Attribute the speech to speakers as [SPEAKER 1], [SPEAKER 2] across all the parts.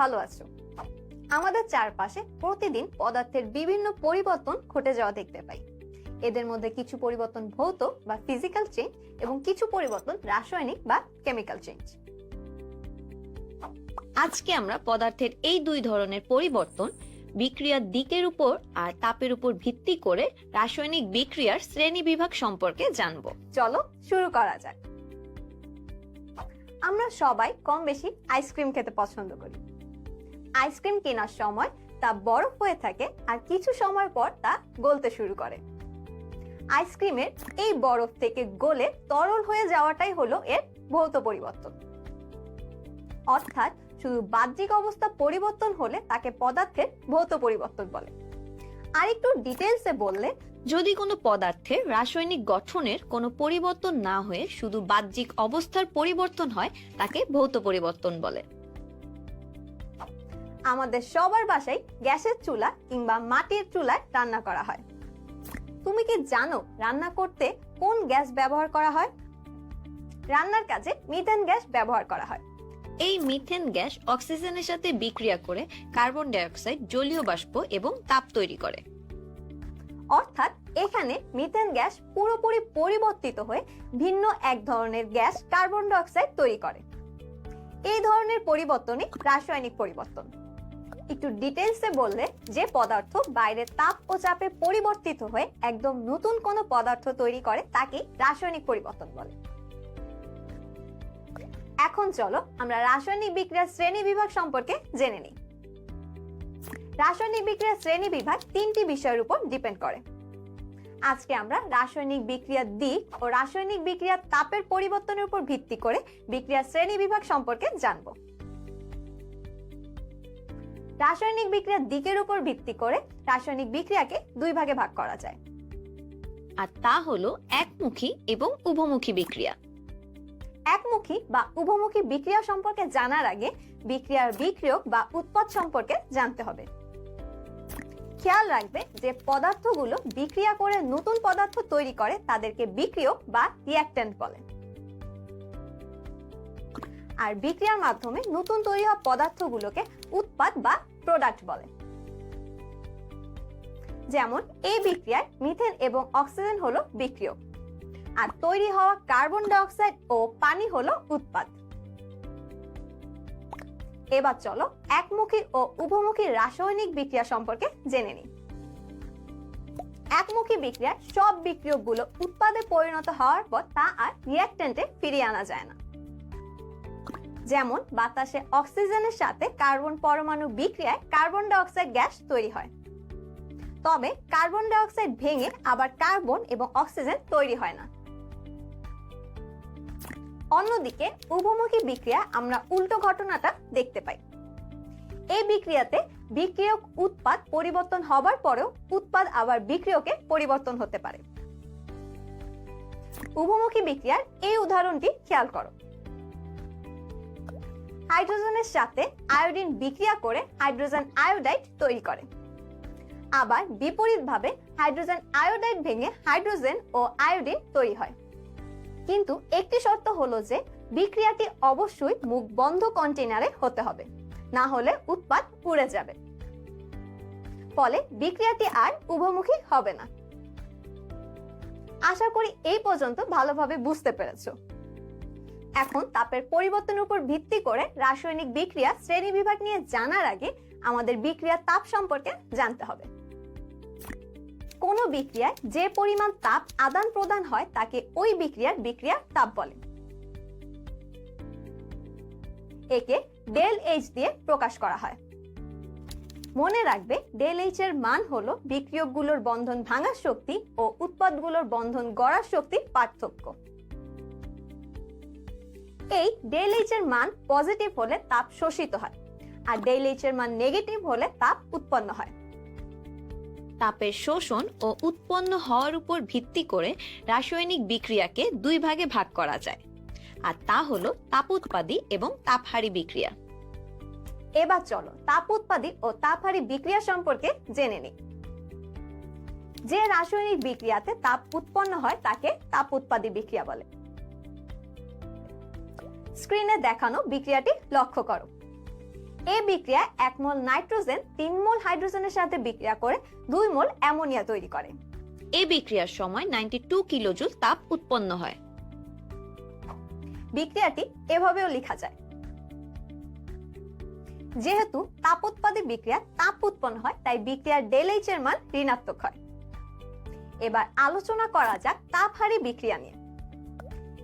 [SPEAKER 1] ভালো আছো। আমাদের চারপাশে প্রতিদিন পদার্থের বিভিন্ন পরিবর্তন ঘটে যাওয়া দেখতে পাই। এদের মধ্যে কিছু পরিবর্তন ভৌত বা ফিজিক্যাল চেঞ্জ এবং কিছু পরিবর্তন রাসায়নিক বা কেমিক্যাল চেঞ্জ।
[SPEAKER 2] আজকে আমরা পদার্থের এই দুই ধরনের পরিবর্তন, বিক্রিয়ার দিকের উপর আর তাপের উপর ভিত্তি করে রাসায়নিক বিক্রিয়ার শ্রেণীবিভাগ সম্পর্কে জানব।
[SPEAKER 1] চলো শুরু করা যাক। আমরা সবাই কম বেশি আইসক্রিম খেতে পছন্দ করি। আইসক্রিম কেনার সময় তা বরফ হয়ে থাকে আর কিছু সময় পর তা গলতে শুরু করে। আইসক্রিমের এই বরফ থেকে গলে তরল হয়ে যাওয়াটাই হলো এর ভৌত পরিবর্তন। অর্থাৎ শুধু বাহ্যিক অবস্থা পরিবর্তন হলে তাকে পদার্থের ভৌত পরিবর্তন বলে। আর একটু ডিটেইলসে বললে,
[SPEAKER 2] যদি কোনো পদার্থের রাসায়নিক গঠনের কোনো পরিবর্তন না হয়ে শুধু বাহ্যিক অবস্থার পরিবর্তন হয় তাকে ভৌত পরিবর্তন বলে।
[SPEAKER 1] আমাদের সবার বাসায় গ্যাসের চুলা কিংবা মাটির চুলায় রান্না করা হয়। তুমি কি জানো রান্না করতে কোন গ্যাস ব্যবহার করা হয়? রান্নার কাজে মিথেন গ্যাস ব্যবহার করা হয়।
[SPEAKER 2] এই মিথেন গ্যাস অক্সিজেনের সাথে বিক্রিয়া করে কার্বন ডাই অক্সাইড, জলীয় বাষ্প এবং তাপ তৈরি করে।
[SPEAKER 1] অর্থাৎ এখানে মিথেন গ্যাস পুরোপুরি পরিবর্তিত হয়ে ভিন্ন এক ধরনের গ্যাস কার্বন ডাই অক্সাইড তৈরি করে। এই ধরনের পরিবর্তনই রাসায়নিক পরিবর্তন। একটু ডিটেইলসে বললে, যে পদার্থ বাইরের তাপ ও চাপে পরিবর্তিত হয়ে একদম নতুন কোনো পদার্থ তৈরি করে তাকে রাসায়নিক পরিবর্তন বলে। এখন চলো আমরা রাসায়নিক বিক্রিয়ার শ্রেণীবিভাগ সম্পর্কে জেনে নিই। রাসায়নিক বিক্রিয়ার শ্রেণীবিভাগ তিনটি বিষয়ের উপর ডিপেন্ড করে। আজকে আমরা রাসায়নিক বিক্রিয়ার দিক ও রাসায়নিক বিক্রিয়ার তাপের পরিবর্তনের উপর ভিত্তি করে বিক্রিয়ার শ্রেণীবিভাগ সম্পর্কে জানব। রাসায়নিক বিক্রিয়ার দিকের উপর ভিত্তি করে রাসায়নিক বিক্রিয়াকে দুই ভাগে ভাগ করা যায়,
[SPEAKER 2] আর তা হলো একমুখী এবং উভমুখী বিক্রিয়া।
[SPEAKER 1] একমুখী বা উভমুখী বিক্রিয়া সম্পর্কে জানার আগে বিক্রিয়ার বিক্রিয়ক বা উৎপাদ সম্পর্কে জানতে হবে। খেয়াল রাখবে যে পদার্থগুলো বিক্রিয়া করে নতুন পদার্থ তৈরি করে তাদেরকে বিক্রিয়ক বা রিঅ্যাকট্যান্ট বলে। আর বিক্রিয়ার মাধ্যমে নতুন তৈরি হওয়া পদার্থগুলোকে উৎপাদ বা প্রোডাক্ট বলে। যেমন এই বিক্রিয়ায় মিথেন এবং অক্সিজেন হলো বিক্রিয়ক, আর তৈরি হওয়া কার্বন ডাই অক্সাইড ও পানি হলো উৎপাদ। এবার চলো একমুখী ও উভমুখী রাসায়নিক বিক্রিয়া সম্পর্কে জেনে নিই। একমুখী বিক্রিয়ায় সব বিক্রিয়কগুলো উৎপাদে পরিণত হওয়ার পর তা আর রিঅ্যাকট্যান্টে ফিরিয়ে আনা যায় না। যেমন বাতাসে অক্সিজেনের সাথে কার্বন পরমাণু বিক্রিয়ায় কার্বন ডাই অক্সাইড গ্যাস তৈরি হয়, তবে কার্বন ডাই অক্সাইড ভেঙে আবার কার্বন এবং অক্সিজেন তৈরি হয় না। অন্যদিকে উভমুখী বিক্রিয়া আমরা উল্টো ঘটনাটা দেখতে পাই। এই বিক্রিয়াতে বিক্রিয়ক উৎপাদ পরিবর্তন হবার পরেও উৎপাদ আবার বিক্রিয়কে পরিবর্তন হতে পারে। উভমুখী বিক্রিয়ার এই উদাহরণটি খেয়াল করো। হাইড্রোজেনের সাথে আয়োডিন বিক্রিয়া করে হাইড্রোজেন আয়োডাইড তৈরি করে। আবার বিপরীতভাবে হাইড্রোজেন আয়োডাইড ভেঙে হাইড্রোজেন ও আয়োডিন তৈরি হয়। কিন্তু একটি শর্ত হলো যে বিক্রিয়াটি অবশ্যই মুখ বন্ধ কন্টেইনারে হতে হবে, না হলে উৎপাদ পুড়ে যাবে। ফলে বিক্রিয়াটি আর উভমুখী হবে না। আশা করি এই পর্যন্ত ভালোভাবে বুঝতে পেরেছো। এখন তাপের পরিবর্তনের উপর ভিত্তি করে রাসায়নিক বিক্রিয়া শ্রেণীবিভাগ নিয়ে জানার আগে আমাদের বিক্রিয়ার তাপ সম্পর্কে জানতে হবে। কোনো বিক্রিয়ায় যে পরিমাণ তাপ আদান প্রদান হয় তাকে ওই বিক্রিয়ার বিক্রিয়ার তাপ বলে। একে ডেল এইচ দিয়ে প্রকাশ করা হয়। মনে রাখবে, ডেল এইচ এর মান হলো বিক্রিয়কগুলোর বন্ধন ভাঙার শক্তি ও উৎপাদগুলোর বন্ধন গড়ার শক্তির পার্থক্য। এই ডেল এইচ এর মান পজিটিভ হলে তাপ শোষিত হয়, আর ডেল এইচ এর মান নেগেটিভ হলে তাপ উৎপন্ন হয়।
[SPEAKER 2] তাপের শোষণ ও উৎপন্ন হওয়ার উপর ভিত্তি করে রাসায়নিক বিক্রিয়াকে দুই ভাগে ভাগ করা যায়, আর তা হলো তাপ উৎপাদী এবং তাপহারী বিক্রিয়া।
[SPEAKER 1] এবার চলো তাপ উৎপাদী ও তাপহারী বিক্রিয়া সম্পর্কে জেনে নিই। যে রাসায়নিক বিক্রিয়াতে তাপ উৎপন্ন হয় তাকে তাপ উৎপাদী বিক্রিয়া বলে। স্ক্রিনে দেখানো বিক্রিয়াটি লক্ষ্য করো। এই বিক্রিয়া 1 মোল নাইট্রোজেন 3 মোল হাইড্রোজেনের সাথে বিক্রিয়া করে 2 মোল অ্যামোনিয়া তৈরি করে।
[SPEAKER 2] এই বিক্রিয়ার সময় 92 কিলোজুল তাপ উৎপন্ন হয়।
[SPEAKER 1] বিক্রিয়াটি এভাবেও লেখা যায়, যেহেতু তাপোৎপাদী বিক্রিয়া তাপ উৎপন্ন হয় তাই বিক্রিয়ার ΔH এর মান ঋণাত্মক হয়। এবার আলোচনা করা যাক তাপহারী বিক্রিয়া নিয়ে।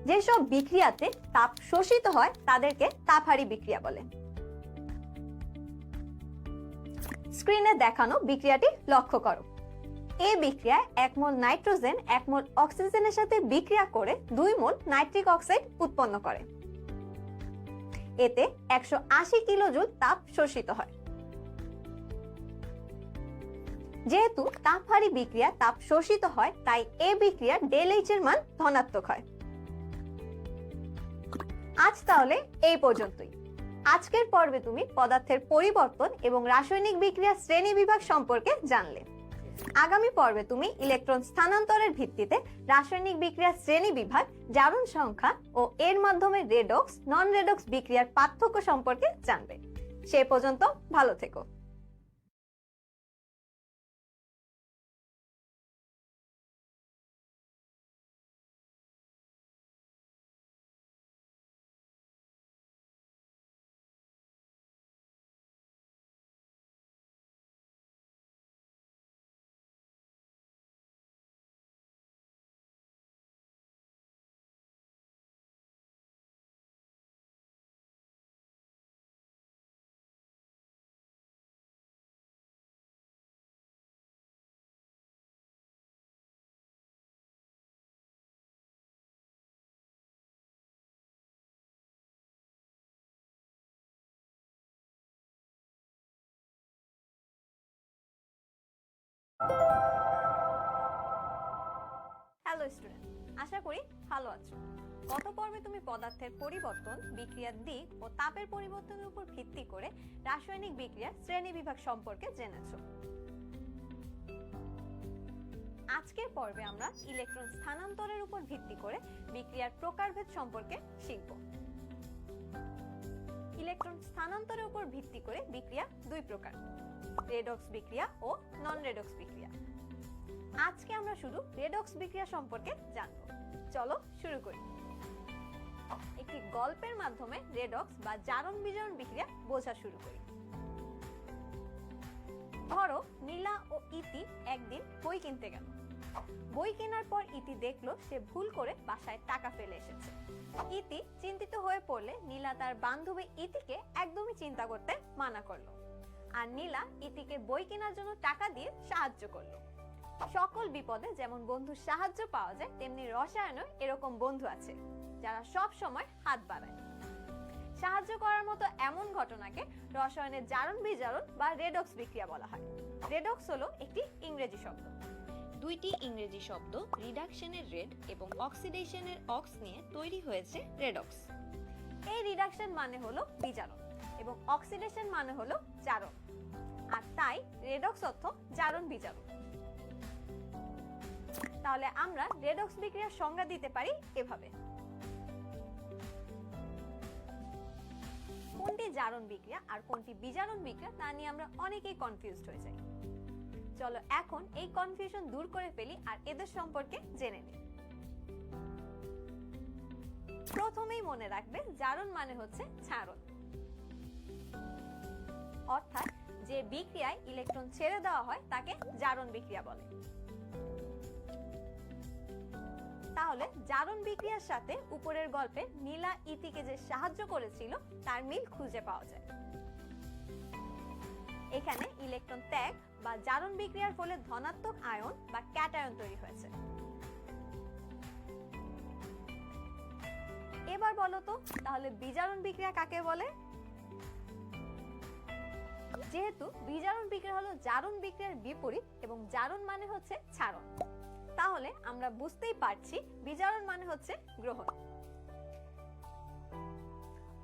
[SPEAKER 1] যেসব বিক্রিয়াতে তাপ শোষিত হয় তাদেরকে তাপহারী বিক্রিয়া বলে। স্ক্রিনে দেখানো বিক্রিয়াটি লক্ষ্য করো। এই বিক্রিয়ায় 1 মোল নাইট্রোজেন 1 মোল অক্সিজেনের সাথে বিক্রিয়া করে 2 মোল নাইট্রিক অক্সাইড উৎপন্ন করে। এতে 180 কিলোজুল তাপ শোষিত হয়। যেহেতু তাপহারী বিক্রিয়া তাপ শোষিত হয় তাই এই বিক্রিয়ার ΔH এর মান ধনাত্মক হয়। আজ তাহলে এই পর্যন্তই। আজকের পর্বে তুমি পদার্থের পরিবর্তন এবং রাসায়নিক বিক্রিয়ার শ্রেণীবিভাগ সম্পর্কে জানলে। আগামী পর্বে তুমি ইলেকট্রন স্থানান্তরের ভিত্তিতে রাসায়নিক বিক্রিয়ার শ্রেণীবিভাগ, জারণ সংখ্যা ও এর মাধ্যমে রেডক্স, নন রেডক্স বিক্রিয়ার পার্থক্য সম্পর্কে জানবে। সে পর্যন্ত ভালো থেকো। হ্যালো স্টুডেন্ট, আশা করি ভালো আছো। গত পর্বে তুমি পদার্থের পরিবর্তন, বিক্রিয়ার দিক ও তাপের পরিবর্তনের উপর ভিত্তি করে রাসায়নিক বিক্রিয়ার শ্রেণীবিভাগ সম্পর্কে জেনেছো। আজকের পর্বে আমরা ইলেকট্রন স্থানান্তরের উপর ভিত্তি করে বিক্রিয়ার প্রকারভেদ সম্পর্কে শিখব। ইলেকট্রন স্থানান্তরের উপর ভিত্তি করে বিক্রিয়া দুই প্রকার, রেডক্স বিক্রিয়া ও নন রেডক্স বিক্রিয়া। আজকে আমরা শুধু রেডক্স বিক্রিয়া সম্পর্কে জানব। চলো শুরু করি। একটি গল্পের মাধ্যমে রেডক্স বা জারণ বিজারণ বিক্রিয়া বোঝা শুরু করি। ধরো নীলা ও ইতি একদিন বই কিনতে গেল। বই কেনার পর ইতি দেখলো সে ভুল করে বাসায় টাকা ফেলে এসেছে। ইতি চিন্তিত হয়ে পড়লে নীলা তার বান্ধবী ইতিকে একদমই চিন্তা করতে মানা করলো, আর নীলা ইতিকে বই কেনার জন্য টাকা দিয়ে সাহায্য করলো। সকল বিপদে যেমন বন্ধুর সাহায্য পাওয়া যায়, তেমনি রসায়নে এরকম বন্ধু আছে যারা সব সময় হাত বাড়ায়। সাহায্য করার মতো এমন ঘটনাকে রসায়নের জারণ বিজারণ বা রেডক্স বিক্রিয়া বলা হয়। রেডক্স হলো একটি ইংরেজি শব্দ।
[SPEAKER 2] দুইটি ইংরেজি শব্দ রিডাকশনের রেড এবং অক্সিডেশনের অক্স নিয়ে তৈরি হয়েছে রেডক্স।
[SPEAKER 1] এই রিডাকশন মানে হলো বিজারণ এবং অক্সিডেশন মানে হলো জারণ, আর তাই রেডক্স অর্থ জারণ বিজারণ। তাহলে আমরা রেডক্স বিক্রিয়ার সংজ্ঞা দিতে পারি এভাবে। কোনটি জারণ বিক্রিয়া আর কোনটি বিজারণ বিক্রিয়া তা নিয়ে আমরা অনেকেই কনফিউজড হয়ে যাই। চলো এখন এই কনফিউশন দূর করে ফেলি আর এদের সম্পর্কে জেনে নিই। প্রথমেই মনে রাখবে জারণ মানে হচ্ছে ছাড়ন, অর্থাৎ যে বিক্রিয়ায় ইলেকট্রন ছেড়ে দেওয়া হয় তাকে জারণ বিক্রিয়া বলে। তাহলে জারণ বিক্রিয়ার সাথে উপরের গল্পে নীলা ইতিকে যে সাহায্য করেছিল তার মিল খুঁজে পাওয়া যায়। এখানে ইলেকট্রন ত্যাগ বা জারণ বিক্রিয়ার ফলে ধনাত্মক আয়ন বা ক্যাটায়ন তৈরি হয়েছে। এবার বলো তো তাহলে বিজারণ বিক্রিয়া কাকে বলে? যেহেতু বিজারণ বিক্রিয়া হলো জারণ বিক্রিয়ার বিপরীত এবং জারণ মানে হচ্ছে ছাড়ন, তাহলে আমরা বুঝতেই পারছি বিজারণ মানে হচ্ছে গ্রহণ।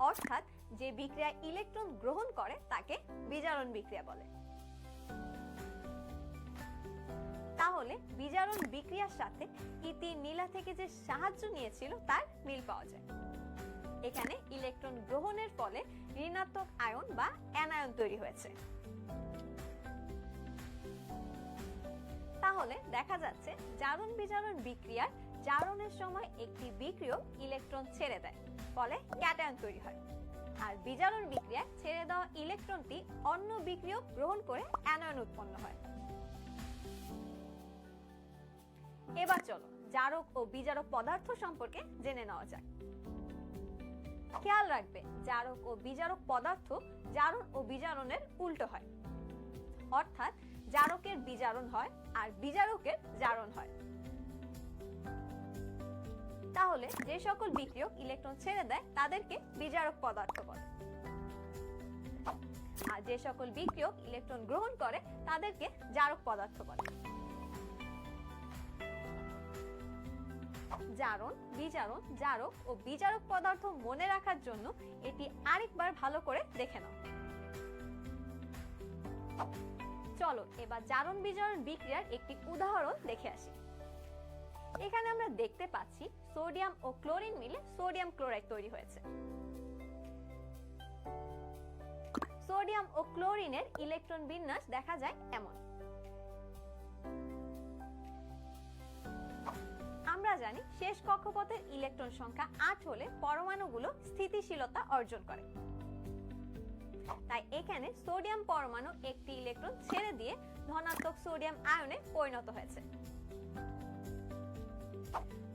[SPEAKER 1] অর্থাৎ যে বিক্রিয়া ইলেকট্রন গ্রহণ করে তাকে বিজারণ বিক্রিয়া বলে। তাহলে বিজারণ বিক্রিয়ার সাথে ইতি নীলা থেকে যে সাহায্য নিয়েছিল তার মিল পাওয়া যায়। এখানে ইলেকট্রন গ্রহণের ফলে ঋণাত্মক আয়ন বা অ্যানায়ন তৈরি হয়েছে। তাহলে দেখা যাচ্ছে জারণ বিজারণ বিক্রিয়ার জারণের সময় একটি বিক্রিয়ক ইলেকট্রন ছেড়ে দেয়, ফলে ক্যাটায়ন তৈরি হয়। আর বিজারণ বিক্রিয়ায় ছেড়ে দেওয়া ইলেকট্রনটি অন্য বিক্রিয়ক গ্রহণ করে অ্যানায়ন উৎপন্ন হয়। এবার চলো জারক ও বিজারক পদার্থ সম্পর্কে জেনে নেওয়া যাক। খেয়াল রাখবে, জারক ও বিজারক পদার্থ জারণ ও বিজারণের উল্টো হয়, অর্থাৎ জারকের বিজারণ হয় আর বিজারকের জারণ হয়। তাহলে যে সকল বিক্রিয়ক ইলেকট্রন ছেড়ে দেয় তাদেরকে বিজারক পদার্থ বলে, আর যে সকল বিক্রিয়ক ইলেকট্রন গ্রহণ করে তাদেরকে জারক পদার্থ বলে। জারণ, বিজারণ, জারক ও বিজারক পদার্থ মনে রাখার জন্য এটি আরেকবার ভালো করে দেখে নাও। চলো এবার জারণ বিজারণ বিক্রিয়ার একটি উদাহরণ দেখে আসি। এখানে আমরা দেখতে পাচ্ছি সোডিয়াম ও ক্লোরিন মিলে সোডিয়াম ক্লোরাইড তৈরি হয়েছে। সোডিয়াম ও ক্লোরিনের ইলেকট্রন বিন্যাস দেখা যায় এমন। আমরা জানি শেষ কক্ষপথের ইলেকট্রন সংখ্যা 8 হলে পরমাণুগুলো স্থিতিশীলতা অর্জন করে। তাই এখানে সোডিয়াম পরমাণু একটি ইলেকট্রন ছেড়ে দিয়ে ধনাত্মক সোডিয়াম আয়নে পরিণত হয়েছে।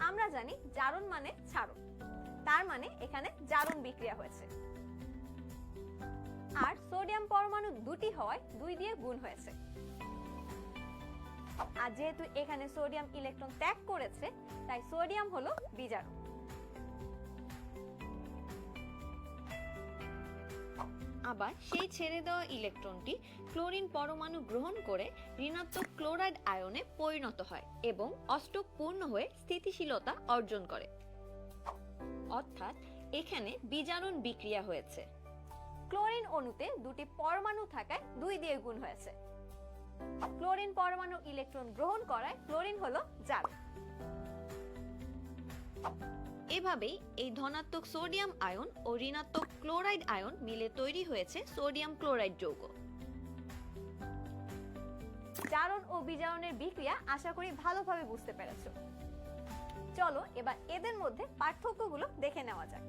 [SPEAKER 1] আমরা জানি জারণ মানে ছাড়ন, তার মানে এখানে জারণ বিক্রিয়া হয়েছে। আর সোডিয়াম পরমাণু দুটি হওয়ায় 2 দিয়ে গুণ হয়েছে। আর যেহেতু এখানে সোডিয়াম ইলেকট্রন ত্যাগ করেছে, তাই সোডিয়াম হলো বিজারক।
[SPEAKER 2] আবার সেই ছেড়ে দেওয়া ইলেকট্রনটি ক্লোরিন পরমাণু গ্রহণ করে ঋণাত্মক ক্লোরাইড আয়নে পরিণত হয় এবং অষ্টক পূর্ণ হয়ে স্থিতিশীলতা অর্জন করে, অর্থাৎ এখানে বিজারণ বিক্রিয়া হয়েছে।
[SPEAKER 1] ক্লোরিন অণুতে দুটি পরমাণু থাকায় 2 দিয়ে গুণ হয়েছে। ক্লোরিন পরমাণু ইলেকট্রন গ্রহণ করায় ক্লোরিন হলো জারক।
[SPEAKER 2] এভাবেই এই ধনাত্মক সোডিয়াম আয়ন ও ঋণাত্মক ক্লোরাইড আয়ন মিলে তৈরি হয়েছে সোডিয়াম ক্লোরাইড যৌগ।
[SPEAKER 1] জারণ ও বিজারণের বিক্রিয়া আশা করি ভালোভাবে বুঝতে পেরেছো। চলো এবার এদের মধ্যে পার্থক্যগুলো দেখে নেওয়া যাক।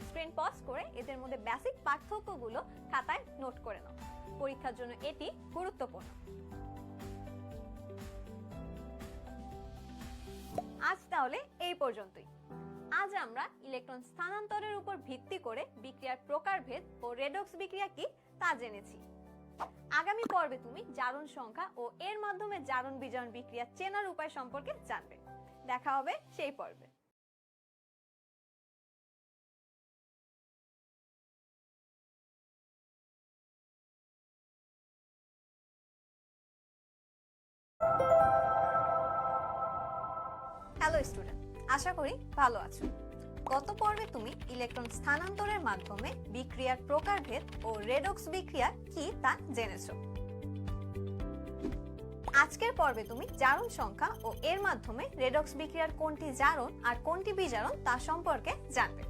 [SPEAKER 1] স্ক্রিন পজ করে এদের মধ্যে বেসিক পার্থক্যগুলো খাতায় নোট করে নাও, পরীক্ষার জন্য এটি গুরুত্বপূর্ণ। আজ তাহলে এই পর্যন্তই। আজ আমরা ইলেকট্রন স্থানান্তরের উপর ভিত্তি করে বিক্রিয়ার প্রকারভেদ ও রেডক্স বিক্রিয়া কি তা জেনেছি। আগামী পর্বে তুমি জারণ সংখ্যা ও এর মাধ্যমে জারণ বিজারণ বিক্রিয়া চেনার উপায় সম্পর্কে জানবে। দেখা হবে সেই পর্বে। হ্যালো স্টুডেন্ট, আশা করি ভালো আছো। গত পর্বে তুমি ইলেকট্রন স্থানান্তরের মাধ্যমে বিক্রিয়ার প্রকারভেদ ও রেডক্স বিক্রিয়া কি তা জেনেছো। আজকের পর্বে তুমি জারণ সংখ্যা ও এর মাধ্যমে রেডক্স বিক্রিয়ার কোনটি জারণ আর কোনটি বিজারণ তা সম্পর্কে জানবে।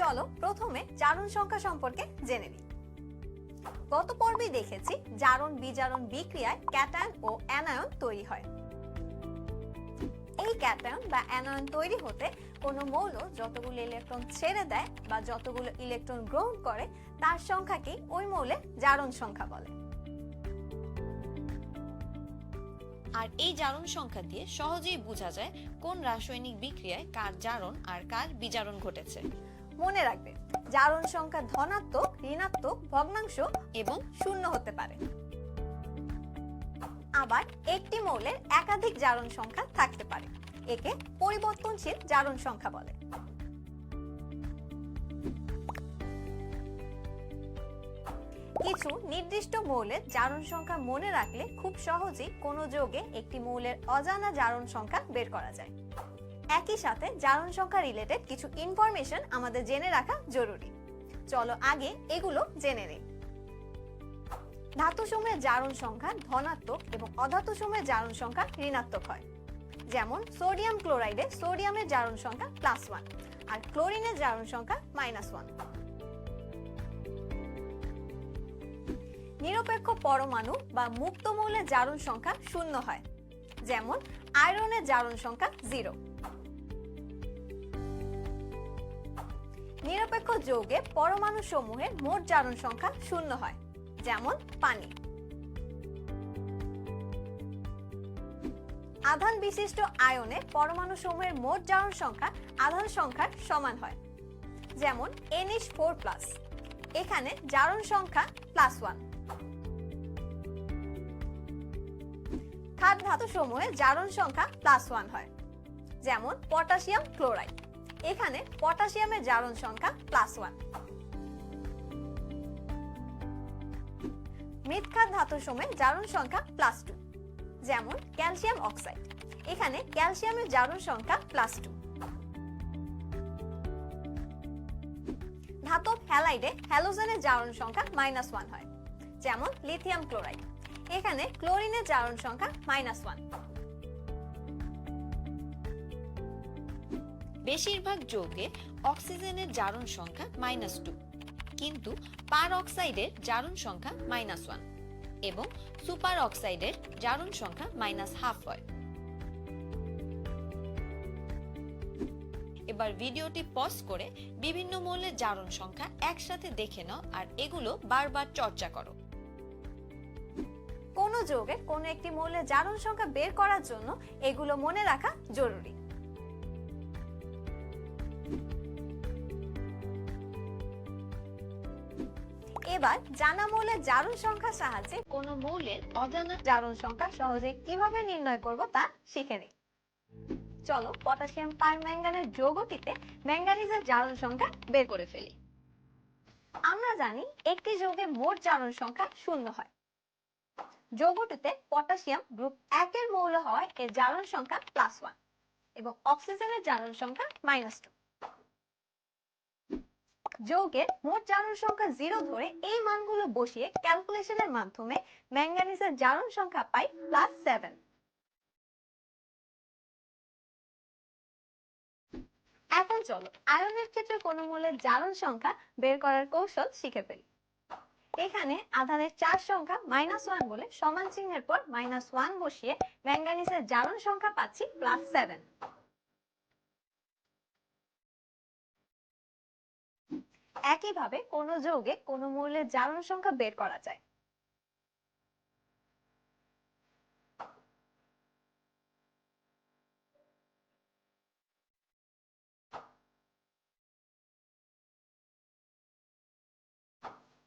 [SPEAKER 1] চলো প্রথমে জারণ সংখ্যা সম্পর্কে জেনে নিই। গত পর্বে দেখেছি জারণ বিজারণ বিক্রিয়ায় ক্যাটায়ন ও অ্যানায়ন তৈরি হয়। এই ক্যাটায়ন বা অ্যানায়ন তৈরি হতে কোনো মৌল যতগুলো ইলেকট্রন ছেড়ে দেয় বা যতগুলো ইলেকট্রন গ্রহণ করে তার সংখ্যাকেই ওই মৌলের জারণ সংখ্যা বলে।
[SPEAKER 2] আর এই জারণ সংখ্যা দিয়ে সহজেই বোঝা যায় কোন রাসায়নিক বিক্রিয়ায় কার জারণ আর কার বিজারণ ঘটেছে।
[SPEAKER 1] মনে রাখবে, জারণ সংখ্যা ধনাত্মক, ঋণাত্মক, ভগ্নাংশ এবং শূন্য হতে পারে। আবার একটি মৌলের একাধিক জারণ সংখ্যা থাকতে পারে, একে পরিবর্তনশীল জারণ সংখ্যা বলে। কিছু নির্দিষ্ট মৌলের জারণ সংখ্যা মনে রাখলে খুব সহজেই কোনো যৌগে একটি মৌলের অজানা জারণ সংখ্যা বের করা যায়। একই সাথে জারণ সংখ্যা রিলেটেড কিছু ইনফরমেশন আমাদের জেনে রাখা জরুরি। চলো আগে এগুলো জেনে নিই। ধাতুসমূহের জারণ সংখ্যা ধনাত্মক এবং অধাতুসমূহের জারণ সংখ্যা ঋণাত্মক হয়। যেমন সোডিয়াম ক্লোরাইডে সোডিয়ামের জারণ সংখ্যা +1 আর ক্লোরিনের জারণ সংখ্যা -1। নিরপেক্ষ পরমাণু বা মুক্ত মৌলের জারণ সংখ্যা 0 হয়, যেমন আয়রনের জারণ সংখ্যা 0। নিরপেক্ষ যৌগে পরমাণু সমূহের মোট জারণ সংখ্যা 0 হয়, যেমন পানি। আধান বিশিষ্ট আয়নে পরমাণু সমূহের মোট জারণ সংখ্যা আধান সংখ্যার সমান হয়, যেমন NH4+, এখানে জারণ সংখ্যা +1। খাদ ধাতু সমূহের জারণ সংখ্যা +1 হয়, যেমন পটাশিয়াম ক্লোরাইড, এখানে পটাশিয়ামের জারণ সংখ্যা +1। মৃৎখাত ধাতু সমূহের জারণ সংখ্যা +2, যেমন ক্যালসিয়াম অক্সাইড, এখানে ক্যালসিয়ামের জারণ সংখ্যা +2। ধাতব হ্যালাইডে হ্যালোজেনের জারণ সংখ্যা -1 হয়, যেমন লিথিয়াম ক্লোরাইড, এখানে ক্লোরিনের জারণ সংখ্যা -1।
[SPEAKER 2] বেশিরভাগ যৌগে অক্সিজেনের জারণ সংখ্যা -2, কিন্তু পার অক্সাইডের জারণ সংখ্যা -1 এবং সুপার অক্সাইডের জারণ সংখ্যা -1/2 হয়। এবার ভিডিওটি পজ করে বিভিন্ন মৌলের জারণ সংখ্যা একসাথে দেখে নাও আর এগুলো বারবার চর্চা করো।
[SPEAKER 1] কোনো যৌগের কোনো একটি মৌলের জারণ সংখ্যা বের করার জন্য এগুলো মনে রাখা জরুরি। এবার জানা মৌলের জারণ সংখ্যার সাহায্যে কোনো মৌলের অজানা জারণ সংখ্যা সহজে কিভাবে নির্ণয় করব তা শিখে নিই। চলো পটাশিয়াম পারম্যাঙ্গানেট যৌগটিতে ম্যাঙ্গানিজের জারণ সংখ্যা বের করে ফেলি। আমরা জানি একটি যৌগে মোট জারণ সংখ্যা 0 হয়। যৌগটিতে পটাশিয়াম গ্রুপ 1 এর মৌল হয় এর জারণ সংখ্যা +1 এবং অক্সিজেনের জারণ সংখ্যা -2। যৌগের মোট জারণ সংখ্যা 0 ধরে এই মানগুলো বসিয়ে ক্যালকুলেশনের মাধ্যমে ম্যাঙ্গানিজের জারণ সংখ্যা পাই +7। এখন চলো আয়নের ক্ষেত্রে কোনো মৌলের জারণ সংখ্যা বের করার কৌশল শিখে ফেলি। এখানে আধানের চার সংখ্যা -1 বলে সমান চিহ্নের পর -1 বসিয়ে ম্যাঙ্গানিজের জারণ সংখ্যা পাচ্ছি +7। একইভাবে কোন যৌগে কোন মৌলের জারণ সংখ্যা বের করা যায়।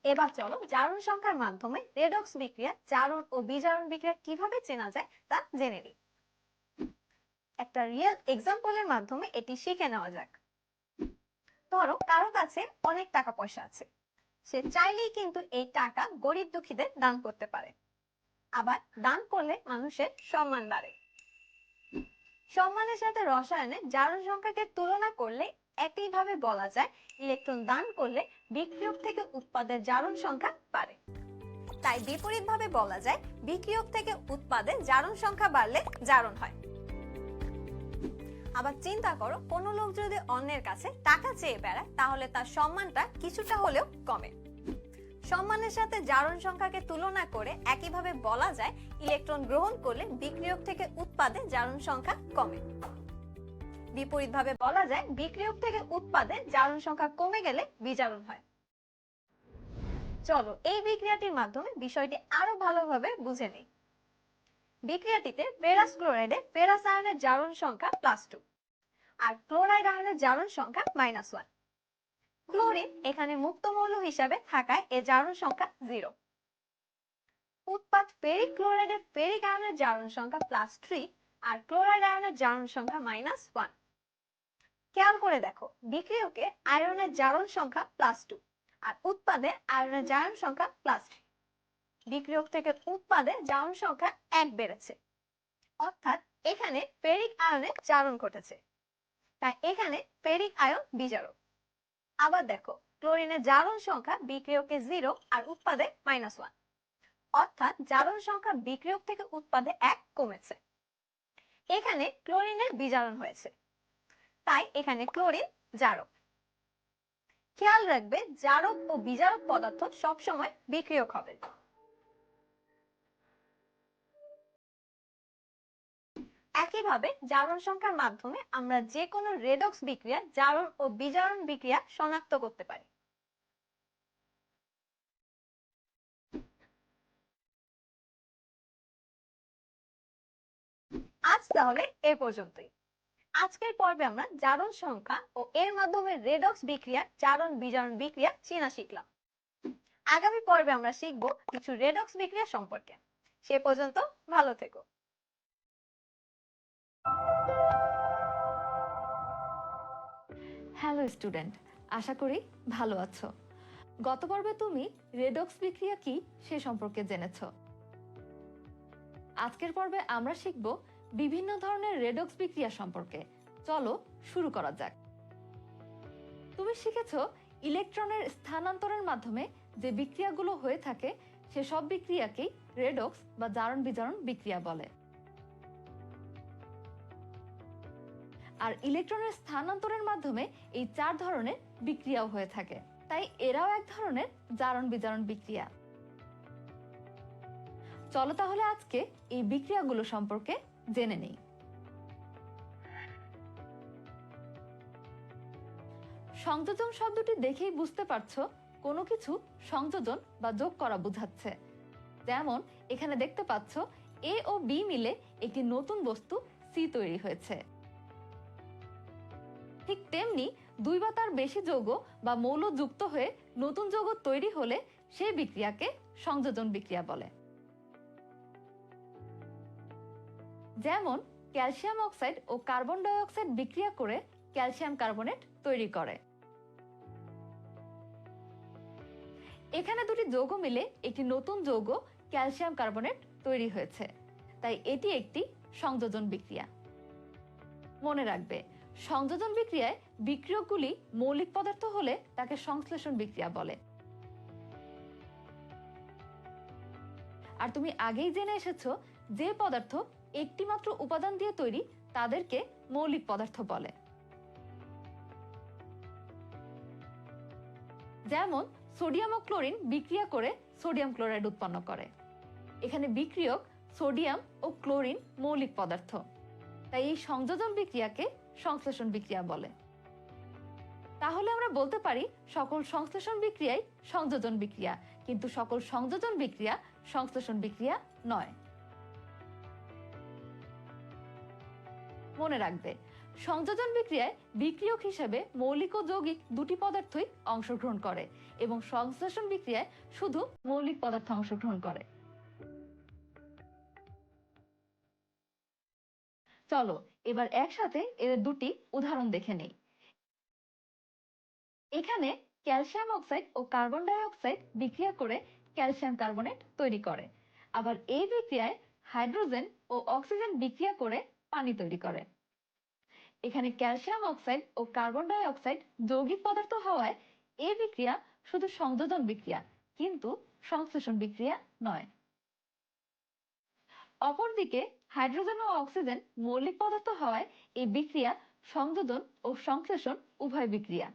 [SPEAKER 1] এবার চলো জারণ সংখ্যার মাধ্যমে রেডক্স বিক্রিয়া জারণ ও বিজারণ বিক্রিয়া কিভাবে চেনা যায় তা জেনে নিই। একটা রিয়েল এক্সাম্পলের মাধ্যমে এটি শিখে নেওয়া যাক। ধরো কারো কাছে অনেক টাকা পয়সা আছে, সে চাইলেই কিন্তু এই টাকা গরিব দুঃখীদের দান করতে পারে। আবার দান করলে মানুষের সম্মান বাড়ে। সম্মানের সাথে রসায়নে জারণ সংখ্যাকে তুলনা করলে একইভাবে বলা যায় ইলেকট্রন দান করলে বিক্রিয়ক থেকে উৎপাদের জারণ সংখ্যা বাড়ে। তাই বিপরীতভাবে বলা যায় বিক্রিয়ক থেকে উৎপাদে জারণ সংখ্যা বাড়লে জারণ হয়। আবার চিন্তা করো কোনো লোক যদি অন্যের কাছে টাকা চেয়ে বেড়ায় তাহলে তার সম্মানটা কিছুটা হলেও কমে। সম্মানের সাথে জারণ সংখ্যাকে তুলনা করে একইভাবে বলা যায় ইলেকট্রন গ্রহণ করলে বিক্রিয়ক থেকে উৎপাদে জারণ সংখ্যা কমে। বিপরীতভাবে বলা যায় বিক্রিয়ক থেকে উৎপাদে জারণ সংখ্যা কমে গেলে বিজারণ হয়। চলো এই বিক্রিয়াটির মাধ্যমে বিষয়টি আরো ভালোভাবে বুঝে নিই। বিক্রিয়াটিতে ফেরাস ক্লোরাইডে ফেরাস আয়নের জারণ সংখ্যা +2 আর ক্লোরাইড আয়নের জারণ সংখ্যা -1। ক্লোরিন এখানে মুক্ত মৌল হিসাবে থাকায় এর জারণ সংখ্যা 0। উৎপাদ ফেরিক ক্লোরাইডে ফেরিক আয়নের জারণ সংখ্যা +3 আর ক্লোরাইড আয়নের জারণ সংখ্যা -1। খেয়াল করে দেখো বিক্রিয়কে আয়রনের জারণ সংখ্যা +2 আর উৎপাদে আয়রনের জারণ সংখ্যা +3। বিক্রিয়ক থেকে উৎপাদে জারণ সংখ্যা 1 বেড়েছে, অর্থাৎ এখানে ফেরিক আয়নের জারণ ঘটেছে, তাই এখানে ফেরিক আয়ন বিজারক। আবার দেখো ক্লোরিনের জারণ সংখ্যা বিক্রিয়কে 0 আর উৎপাদে -1, অর্থাৎ জারণ সংখ্যা বিক্রিয়ক থেকে উৎপাদে 1 কমেছে। এখানে ক্লোরিনের বিজারণ হয়েছে, তাই এখানে ক্লোরিন জারক। খেয়াল রাখবে জারক ও বিজারক পদার্থ সবসময় বিক্রিয়ক হবে। একইভাবে জারণ সংখ্যার মাধ্যমে আমরা যে কোনো রেডক্স বিক্রিয়া জারণ ও বিজারণ বিক্রিয়া শনাক্ত করতে পারি। আজ তাহলে এ পর্যন্তই। আজকের পর্বে আমরা জারণ সংখ্যা ও এর মাধ্যমে রেডক্স বিক্রিয়া জারণ বিজারণ বিক্রিয়া চেনা শিখলাম। আগামী পর্বে আমরা শিখব কিছু রেডক্স বিক্রিয়া সম্পর্কে। সে পর্যন্ত ভালো থেকো।
[SPEAKER 3] হ্যালো স্টুডেন্ট, আশা করি ভালো আছো। গত পর্বে তুমি রেডক্স বিক্রিয়া কি সে সম্পর্কে জেনেছ। আজকের পর্বে আমরা শিখব বিভিন্ন ধরনের রেডক্স বিক্রিয়া সম্পর্কে। চলো শুরু করা যাক। তুমি শিখেছো ইলেকট্রনের স্থানান্তরের মাধ্যমে যে বিক্রিয়াগুলো হয়ে থাকে সে সব বিক্রিয়াকেই রেডক্স বা জারণ বিজারণ বিক্রিয়া বলে। আর ইলেকট্রনের স্থানান্তরের মাধ্যমে এই 4 ধরনের বিক্রিয়াও হয়ে থাকে, তাই এরাও এক ধরনের জারণ বিজারণ বিক্রিয়া। চলো তাহলে আজকে এই বিক্রিয়াগুলো সম্পর্কে জেনে নেই। সংযোজন শব্দটি দেখেই বুঝতে পারছো কোনো কিছু সংযোজন বা যোগ করা বোঝাচ্ছে। যেমন এখানে দেখতে পাচ্ছ এ ও বি মিলে একটি নতুন বস্তু সি তৈরি হয়েছে। ঠিক তেমনি 2 বা তার বেশি যৌগ বা মৌল যুক্ত হয়ে নতুন যৌগ তৈরি হলে সেই বিক্রিয়াকে সংযোজন বিক্রিয়া বলে। যেমন ক্যালসিয়াম অক্সাইড ও কার্বন ডাই অক্সাইড বিক্রিয়া করে ক্যালসিয়াম কার্বনেট তৈরি করে। এখানে দুটি যৌগ মিলে একটি নতুন যৌগ ক্যালসিয়াম কার্বনেট তৈরি হয়েছে, তাই এটি একটি সংযোজন বিক্রিয়া। মনে রাখবে, সংযোজন বিক্রিয়ায় বিক্রিয়কগুলি মৌলিক পদার্থ হলে তাকে সংশ্লেষণ বিক্রিয়া বলে। আর তুমি আগেই জেনে এসেছো যে পদার্থ একটি মাত্র উপাদান দিয়ে তৈরি তাদেরকে মৌলিক পদার্থ বলে। যেমন সোডিয়াম ও ক্লোরিন বিক্রিয়া করে সোডিয়াম ক্লোরাইড উৎপন্ন করে। এখানে বিক্রিয়ক সোডিয়াম ও ক্লোরিন মৌলিক পদার্থ, তাই এই সংযোজন বিক্রিয়াকে সংশ্লেষণ বিক্রিয়া বলে। তাহলে আমরা বলতে পারি সকল সংশ্লেষণ বিক্রিয়াই সংযোজন বিক্রিয়া, কিন্তু সকল সংযোজন বিক্রিয়া সংশ্লেষণ বিক্রিয়া নয়। মনে রাখবে, সংযোজন বিক্রিয়ায় বিক্রিয়ক হিসেবে মৌলিক ও যৌগিক দুটি পদার্থই অংশগ্রহণ করে এবং সংশ্লেষণ বিক্রিয়ায় শুধু মৌলিক পদার্থ অংশগ্রহণ করে। চলো এবার একসাথে এদের দুটি উদাহরণ দেখে নেই। এখানে ক্যালসিয়াম অক্সাইড ও কার্বন ডাই অক্সাইড বিক্রিয়া করে ক্যালসিয়াম কার্বনেট তৈরি করে। আবার এই বিক্রিয়ায় হাইড্রোজেন ও অক্সিজেন বিক্রিয়া করে পানি তৈরি করে। এখানে ক্যালসিয়াম অক্সাইড ও কার্বন ডাই অক্সাইড যৌগিক পদার্থ হওয়ায় এই বিক্রিয়া শুধু সংযোজন বিক্রিয়া, কিন্তু সংশ্লেষণ বিক্রিয়া নয়। অপরদিকে হাইড্রোজেন ও অক্সিজেন মৌলিক পদার্থ হওয়ায় এই বিক্রিয়া সংযোজন ও সংশ্লেষণ উভয় বিক্রিয়া।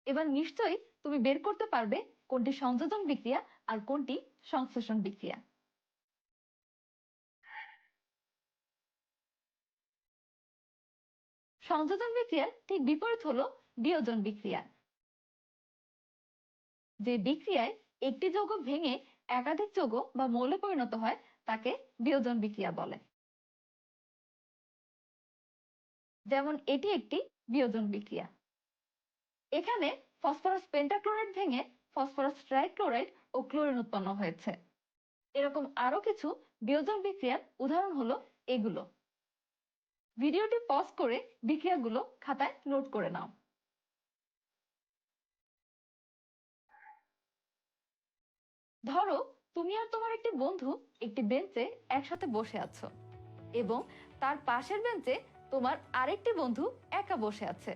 [SPEAKER 3] এবার নিশ্চয়ই তুমি বের করতে পারবে কোনটি সংযোজন বিক্রিয়া আর কোনটি সংশ্লেষণ বিক্রিয়া। সংযোজন বিক্রিয়ার ঠিক বিপরীত হলো বিয়োজন বিক্রিয়া। যে বিক্রিয়ায় একটি যৌগ ভেঙে একাধিক যৌগ বা মৌলে পরিণত হয় তাকে বিয়োজন বিক্রিয়া বলে। যেমন এটি একটি বিয়োজন বিক্রিয়া। এখানে ফসফরাস পেন্টাক্লোরাইড ভেঙে ফসফরাস ট্রাইক্লোরাইড ও ক্লোরিন উৎপন্ন হয়েছে। এরকম আরো কিছু বিয়োজন বিক্রিয়ার উদাহরণ হলো এগুলো। ভিডিওটি পজ করে বিক্রিয়াগুলো খাতায় নোট করে নাও। ধরো তুমি আর তোমার একটি বন্ধু একটি বেঞ্চে একসাথে বসে আছো এবং তার পাশের বেঞ্চে তোমার আরেকটি বন্ধু একা বসে আছে।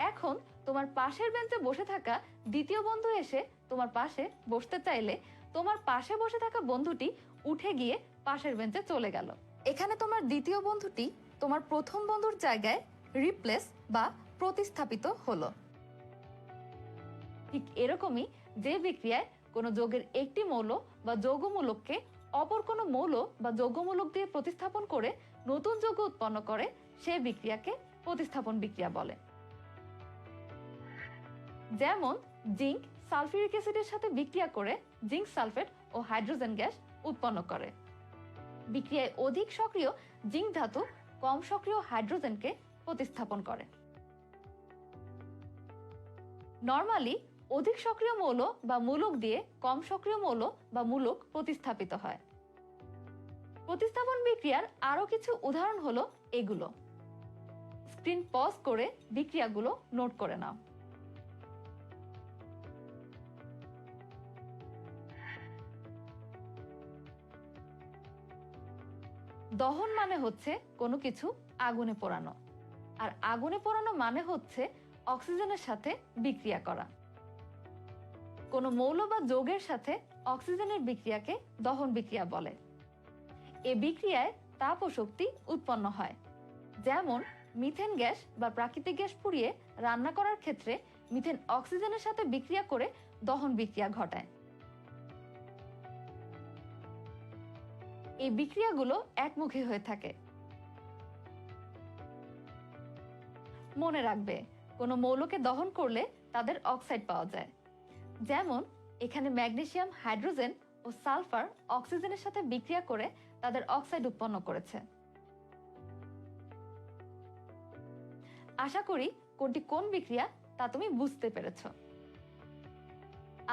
[SPEAKER 3] এখন তোমার পাশের বেঞ্চে বসে থাকা দ্বিতীয় বন্ধু এসে তোমার পাশে বসতে চাইলে তোমার পাশে বসে থাকা বন্ধুটি উঠে গিয়ে পাশের বেঞ্চে চলে গেল। এখানে তোমার দ্বিতীয় বন্ধুটি তোমার প্রথম বন্ধুর জায়গায় রিপ্লেস বা প্রতিস্থাপিত হলো। ঠিক এরকমই যে বিক্রিয়ায় কোনো যৌগের একটি মৌল বা যৌগমূলককে অপর কোনো মৌল বা যৌগমূলক দিয়ে প্রতিস্থাপন করে নতুন যৌগ উৎপন্ন করে সেই বিক্রিয়াকে প্রতিস্থাপন বিক্রিয়া বলে। যেমন জিঙ্ক সালফিউরিক অ্যাসিডের সাথে বিক্রিয়া করে জিঙ্ক সালফেট ও হাইড্রোজেন গ্যাস উৎপন্ন করে। বিক্রিয়ায় অধিক সক্রিয় জিঙ্ক ধাতু কম সক্রিয় হাইড্রোজেনকে প্রতিস্থাপন করে। নরমালি অধিক সক্রিয় মৌল বা মূলক দিয়ে কম সক্রিয় মৌল বা মূলক প্রতিস্থাপিত হয়। প্রতিস্থাপন বিক্রিয়ার আরো কিছু উদাহরণ হলো এগুলো। স্ক্রিন পজ করে বিক্রিয়াগুলো নোট করে নাও। দহন মানে হচ্ছে কোনো কিছু আগুনে পোড়ানো, আর আগুনে পোড়ানো মানে হচ্ছে অক্সিজেনের সাথে বিক্রিয়া করা। কোনো মৌল বা যৌগের সাথে অক্সিজেনের বিক্রিয়াকে দহন বিক্রিয়া বলে। এ বিক্রিয়ায় তাপ ও শক্তি উৎপন্ন হয়। যেমন মিথেন গ্যাস বা প্রাকৃতিক গ্যাস পুড়িয়ে রান্না করার ক্ষেত্রে মিথেন অক্সিজেনের সাথে বিক্রিয়া করে দহন বিক্রিয়া ঘটায়। এই বিক্রিয়াগুলো একমুখী হয়ে থাকে। মনে রাখবে, কোনো মৌলকে দহন করলে তাদের অক্সাইড পাওয়া যায়। যেমন এখানে ম্যাগনেসিয়াম হাইড্রোজেন ও সালফার অক্সিজেনের সাথে বিক্রিয়া করে তাদের অক্সাইড উৎপন্ন করেছে। আশা করি কোনটি কোন বিক্রিয়া তা তুমি বুঝতে পেরেছ।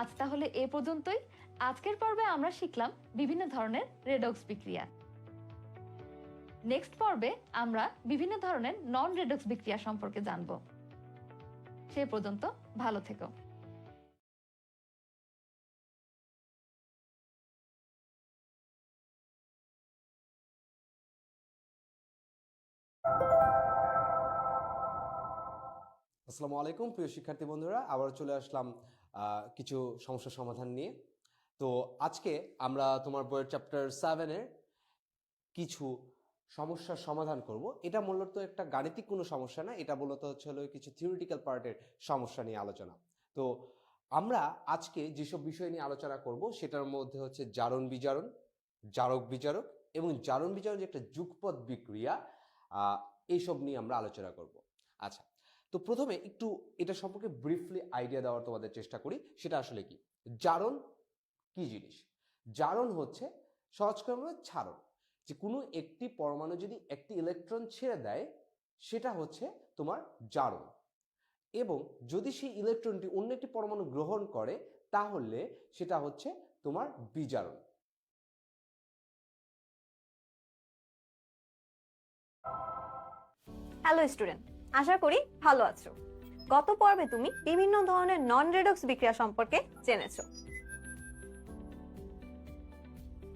[SPEAKER 3] আজ তাহলে এ পর্যন্তই। আজকের পর্বে আমরা শিখলাম বিভিন্ন ধরনের রেডক্স বিক্রিয়া। নেক্সট পর্বে আমরা বিভিন্ন ধরনের নন রেডক্স বিক্রিয়া সম্পর্কে জানব। সে পর্যন্ত ভালো থেকো।
[SPEAKER 4] আসসালামু আলাইকুম প্রিয় শিক্ষার্থী বন্ধুরা, আবার চলে আসলাম কিছু সমস্যা সমাধান নিয়ে। তো আজকে আমরা তোমার বইয়ের চ্যাপ্টার 7-এর কিছু সমস্যার সমাধান করব। এটা মূলত একটা গাণিতিক কোনো সমস্যা না, এটা মূলত হলো কিছু থিওরিটিক্যাল পার্টের সমস্যা নিয়ে আলোচনা। তো আমরা আজকে যেসব বিষয় নিয়ে আলোচনা করব সেটার মধ্যে হচ্ছে জারণ বিজারণ, জারক বিজারক এবং জারণ বিজারণ যে একটা যুগপৎ বিক্রিয়া, এইসব নিয়ে আমরা আলোচনা করব। আচ্ছা, তো প্রথমে একটু এটা সম্পর্কে ব্রিফলি আইডিয়া দেওয়ার তোমাদের চেষ্টা করি। সেটা আসলে কি জারণ কি জিনিস? জারণ হচ্ছে সহজ করে আমরা ছাড়ন, যে কোনো একটি পরমাণু যদি একটি ইলেকট্রন ছেড়ে দেয় সেটা হচ্ছে তোমার জারণ, এবং যদি সেই ইলেকট্রনটি অন্য একটি পরমাণু গ্রহণ করে তাহলে সেটা হচ্ছে তোমার বিজারণ।
[SPEAKER 1] হ্যালো স্টুডেন্ট, আশা করি ভালো আছো। গত পর্বে তুমি বিভিন্ন ধরনের নন রেডক্স বিক্রিয়া সম্পর্কে জেনেছো।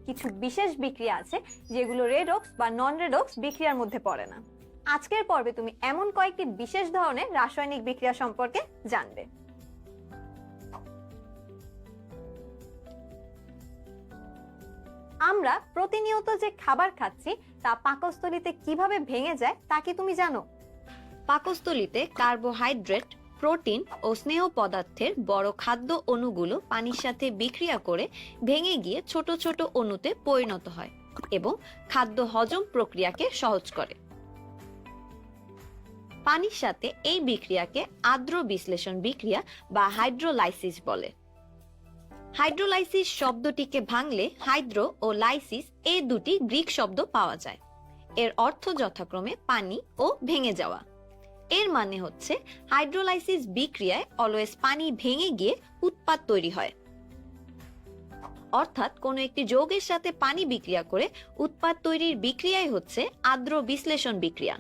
[SPEAKER 1] কিছু বিশেষ বিক্রিয়া আছে যেগুলো রেডক্স বা নন রেডক্স বিক্রিয়ার মধ্যে পড়ে না। আজকের পর্বে তুমি এমন কয়েকটি বিশেষ ধরনের রাসায়নিক বিক্রিয়া সম্পর্কে জানবে। আমরা প্রতিনিয়ত যে খাবার খাচ্ছি তা পাকস্থলীতে কিভাবে ভেঙে যায় তা কি তুমি জানো?
[SPEAKER 2] পাকস্থলীতে কার্বোহাইড্রেট, প্রোটিন ও স্নেহ পদার্থের বড় খাদ্য অণুগুলো পানির সাথে বিক্রিয়া করে ভেঙে গিয়ে ছোট ছোট অণুতে পরিণত হয় এবং খাদ্য হজম প্রক্রিয়াকে সহজ করে। পানির সাথে এই বিক্রিয়াকে আর্দ্র বিশ্লেষণ বিক্রিয়া বা হাইড্রোলাইসিস বলে। হাইড্রোলাইসিস শব্দটিকে ভাঙলে হাইড্রো ও লাইসিস এই দুটি গ্রিক শব্দ পাওয়া যায়। এর অর্থ যথাক্রমে পানি ও ভেঙে যাওয়া। এর মানে হচ্ছে হাইড্রোলাইসিস বিক্রিয়ায় অলওয়েজ পানি ভেঙে গিয়ে উৎপাদ তৈরি হয়। অর্থাৎ কোনো একটি যৌগের সাথে পানি বিক্রিয়া করে উৎপাদ তৈরির বিক্রিয়াই হচ্ছে আর্দ্র বিশ্লেষণ বিক্রিয়া।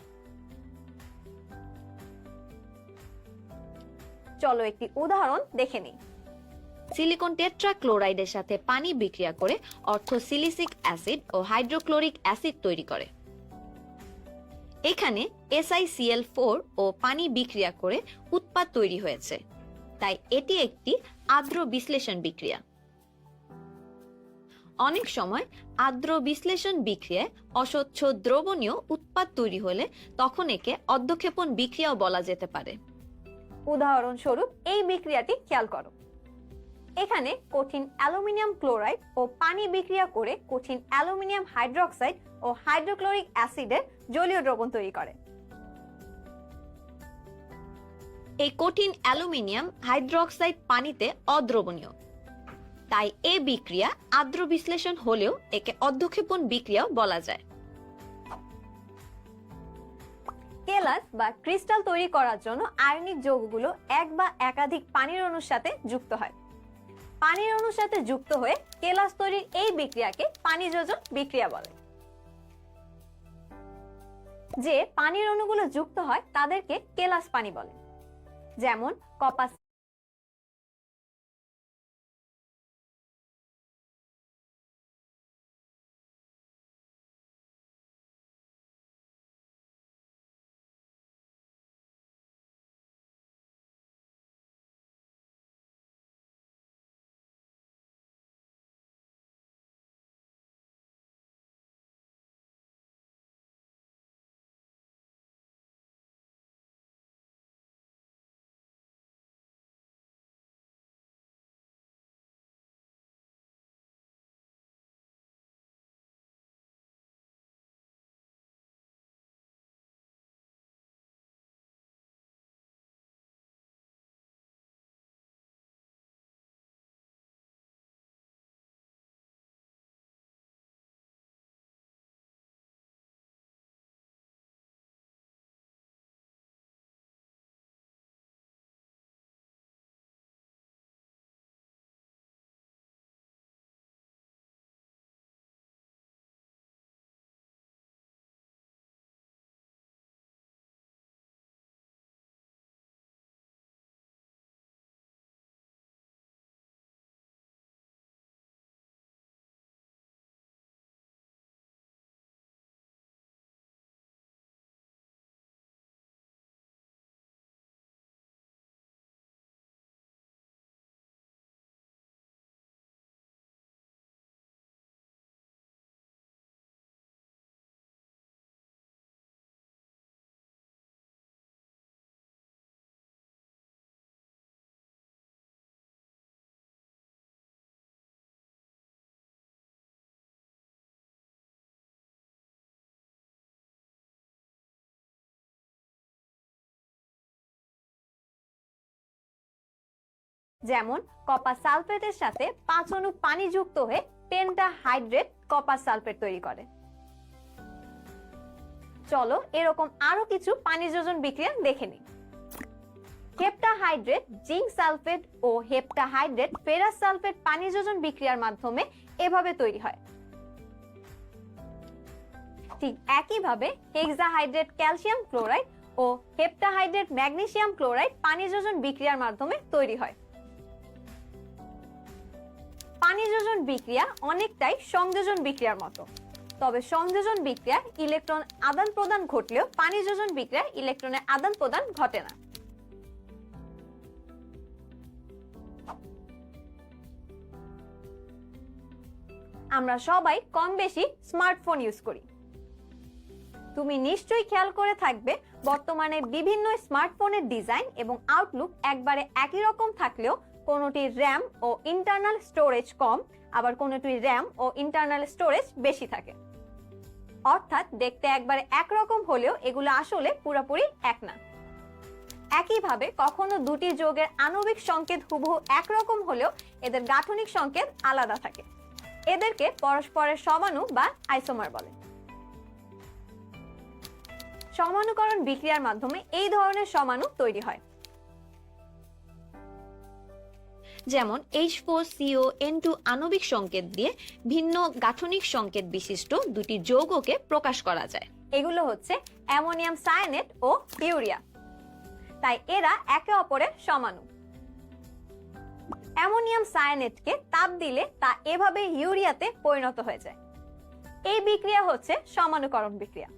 [SPEAKER 1] চলো একটি উদাহরণ দেখে নিই।
[SPEAKER 2] সিলিকন টেট্রাক্লোরাইডের সাথে পানি বিক্রিয়া করে অর্থোসিলিসিক অ্যাসিড ও হাইড্রোক্লোরিক অ্যাসিড তৈরি করে। এখানে SiCl4 ও পানি বিক্রিয়া করে উৎপাদ তৈরি হয়েছে, তাই এটি একটি আর্দ্র বিশ্লেষণ বিক্রিয়া। অনেক সময় আর্দ্র বিশ্লেষণ বিক্রিয়ায় অস্বচ্ছ দ্রবণীয় উৎপাদ তৈরি হলে তখন একে অর্ধক্ষেপণ বিক্রিয়াও বলা যেতে পারে।
[SPEAKER 1] উদাহরণস্বরূপ এই বিক্রিয়াটি খেয়াল করো। এখানে কঠিন অ্যালুমিনিয়াম ক্লোরাইড ও পানি বিক্রিয়া করে কঠিন অ্যালুমিনিয়াম হাইড্রোক্সাইড ও হাইড্রোক্লোরিক অ্যাসিডের জলীয় দ্রবণ তৈরি করে।
[SPEAKER 2] এই কঠিন অ্যালুমিনিয়াম হাইড্রোক্সাইড পানিতে অদ্রবণীয়, তাই এই বিক্রিয়া আর্দ্র বিশ্লেষণ হলেও একে অর্ধক্ষেপণ বিক্রিয়াও বলা যায়।
[SPEAKER 1] কেলাস বা ক্রিস্টাল তৈরি করার জন্য আয়নিক যৌগগুলো এক বা একাধিক পানির অণুর সাথে যুক্ত হয়। পানির অণুর সাথে যুক্ত হয়ে কেলাস তৈরির এই বিক্রিয়াকে পানি যোজন বিক্রিয়া বলে। যে পানির অণুগুলো যুক্ত হয় তাদেরকে কেলাস পানি বলে। যেমন কপার যেমন কপার সালফেটের সাথে 5 অণু পানি যুক্ত হয়ে পেন্টাহাইড্রেট কপার সালফেট তৈরি করে। চলো এরকম আরো কিছু পানি যোজন বিক্রিয়া দেখে নিই। হেপ্টাহাইড্রেট জিঙ্ক সালফেট ও হেপ্টাহাইড্রেট ফেরাস সালফেট পানি যোজন বিক্রিয়ার মাধ্যমে এভাবে তৈরি হয়। ঠিক একইভাবে হেক্সাহাইড্রেট ক্যালসিয়াম ক্লোরাইড ও হেপ্টাহাইড্রেট ম্যাগনেসিয়াম ক্লোরাইড পানি যোজন বিক্রিয়ার মাধ্যমে তৈরি হয়। পানি যোজন বিক্রিয়া অনেকটাই সংযোজন বিক্রিয়ার মতো, তবে সংযোজন বিক্রিয়া ইলেকট্রন আদান প্রদান ঘটলেও পানি যোজন বিক্রিয়া ইলেকট্রনের আদান প্রদান ঘটে না। আমরা সবাই কম বেশি স্মার্টফোন ইউজ করি। তুমি নিশ্চয়ই খেয়াল করে থাকবে বর্তমানে বিভিন্ন স্মার্টফোনের ডিজাইন এবং আউটলুক একবারে একই রকম থাকলেও কোনোটির র্যাম ও ইন্টারনাল স্টোরেজ কম, আবার কোনোটির র্যাম ও ইন্টারনাল স্টোরেজ বেশি থাকে। অর্থাৎ দেখতে একবারে একরকম হলেও এগুলো আসলে পুরোপুরি এক না। একইভাবে কখনো দুটি যৌগের আণবিক সংকেত হুবহু একরকম হলেও এদের গাঠনিক সংকেত আলাদা থাকে। এদেরকে পরস্পরের সমাণু বা আইসোমার বলে। সমাণুকরণ বিক্রিয়ার মাধ্যমে এই ধরনের সমাণু তৈরি হয়।
[SPEAKER 2] যেমন H4CON2 আণবিক সংকেত দিয়ে ভিন্ন গাঠনিক সংকেত বিশিষ্ট দুটি যৌগকে প্রকাশ করা যায়।
[SPEAKER 1] এগুলো হচ্ছে অ্যামোনিয়াম সায়ানেট ও ইউরিয়া, তাই এরা একে অপরের সমাণু। অ্যামোনিয়াম সায়ানেটকে তাপ দিলে তা এভাবে ইউরিয়াতে পরিণত হয়ে যায়। এই বিক্রিয়া হচ্ছে সমাণুকরণ বিক্রিয়া।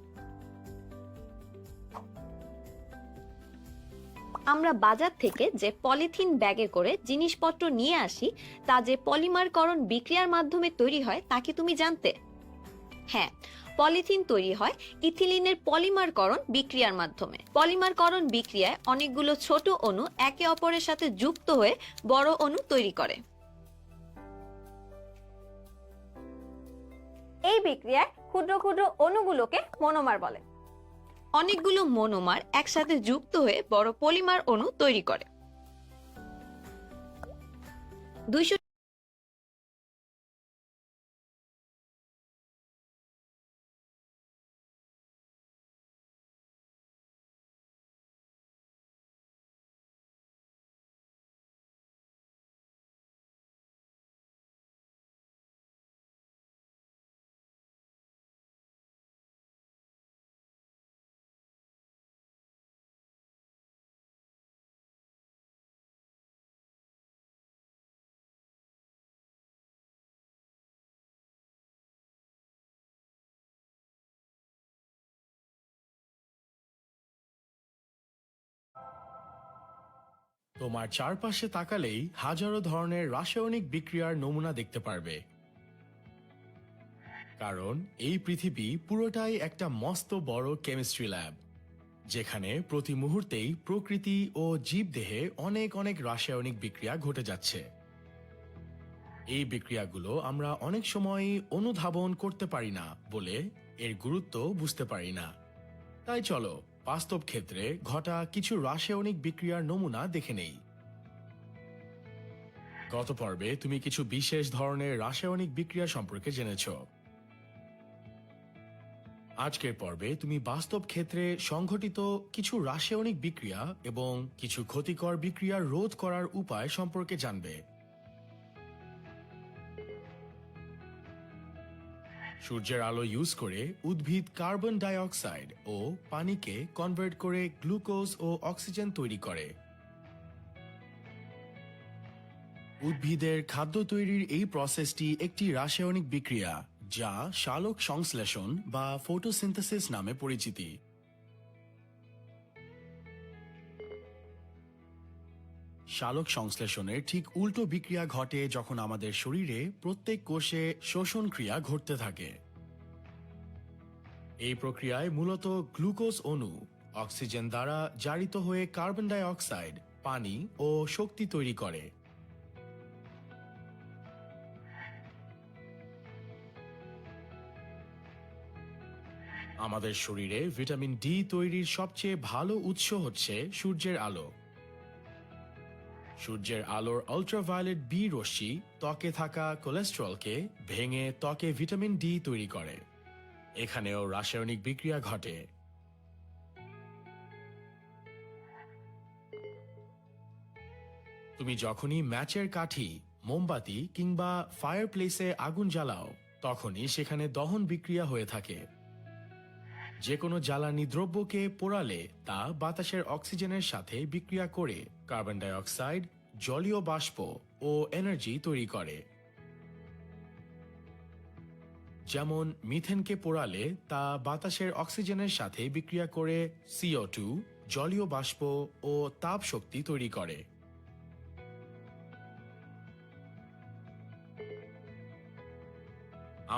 [SPEAKER 2] আমরা বাজার থেকে যে পলিথিন ব্যাগে করে জিনিসপত্র নিয়ে আসি তা যে পলিমারকরণ বিক্রিয়ার মাধ্যমে তৈরি হয় তা কি তুমি জানতে? হ্যাঁ, পলিথিন তৈরি হয় ইথিলিনের পলিমারকরণ বিক্রিয়ার মাধ্যমে। পলিমারকরণ বিক্রিয়ায় অনেকগুলো ছোট অণু একে অপরের সাথে যুক্ত হয়ে বড় অণু তৈরি করে।
[SPEAKER 1] এই বিক্রিয়ায় ক্ষুদ্র ক্ষুদ্র অণুগুলোকে মনোমার বলে।
[SPEAKER 2] অনেকগুলো মনোমার একসাথে যুক্ত হয়ে বড় পলিমার অণু তৈরি করে। 200তোমার
[SPEAKER 5] চারপাশে তাকালেই হাজারো ধরনের রাসায়নিক বিক্রিয়ার নমুনা দেখতে পারবে, কারণ এই পৃথিবী পুরোটাই একটা মস্ত বড় কেমিস্ট্রি ল্যাব, যেখানে প্রতি মুহূর্তেই প্রকৃতি ও জীবদেহে অনেক অনেক রাসায়নিক বিক্রিয়া ঘটে যাচ্ছে। এই বিক্রিয়াগুলো আমরা অনেক সময় অনুধাবন করতে পারি না বলে এর গুরুত্ব বুঝতে পারি না। তাই চলো বাস্তব ক্ষেত্রে ঘটা কিছু রাসায়নিক বিক্রিয়ার নমুনা দেখে নেই। গত পর্বে তুমি কিছু বিশেষ ধরনের রাসায়নিক বিক্রিয়া সম্পর্কে জেনেছ। আজকের পর্বে তুমি বাস্তব ক্ষেত্রে সংঘটিত কিছু রাসায়নিক বিক্রিয়া এবং কিছু ক্ষতিকর বিক্রিয়া রোধ করার উপায় সম্পর্কে জানবে। সূর্যের আলো ইউজ করে উদ্ভিদ কার্বন ডাই অক্সাইড ও পানিকে কনভার্ট করে গ্লুকোজ ও অক্সিজেন তৈরি করে। উদ্ভিদের খাদ্য তৈরির এই প্রসেসটি একটি রাসায়নিক বিক্রিয়া যা সালোক সংশ্লেষণ বা ফটোসিনথেসিস নামে পরিচিতি। সালোক সংশ্লেষণের ঠিক উল্টো বিক্রিয়া ঘটে যখন আমাদের শরীরে প্রত্যেক কোষে শোষণ ক্রিয়া ঘটতে থাকে। এই প্রক্রিয়ায় মূলত গ্লুকোজ অণু অক্সিজেন দ্বারা জারিত হয়ে কার্বন ডাই অক্সাইড, পানি ও শক্তি তৈরি করে। আমাদের শরীরে ভিটামিন ডি তৈরির সবচেয়ে ভালো উৎস হচ্ছে সূর্যের আলো। সূর্যের আলোর আল্ট্রাভায়োলেট বি রশ্মি ত্বকে থাকা কোলেস্টেরলকে ভেঙে ত্বকে ভিটামিন ডি তৈরি করে। এখানেও রাসায়নিক বিক্রিয়া ঘটে। তুমি যখনই ম্যাচের কাঠি, মোমবাতি কিংবা ফায়ার প্লেসে আগুন জ্বালাও, তখনই সেখানে দহন বিক্রিয়া হয়ে থাকে। যে কোনো জ্বালানি দ্রব্যকে পোড়ালে তা বাতাসের অক্সিজেনের সাথে বিক্রিয়া করে কার্বন ডাই অক্সাইড, জলীয় বাষ্প ও এনার্জি তৈরি করে। যেমন মিথেনকে পোড়ালে তা বাতাসের অক্সিজেনের সাথে বিক্রিয়া করে CO2, জলীয় বাষ্প ও তাপ শক্তি তৈরি করে।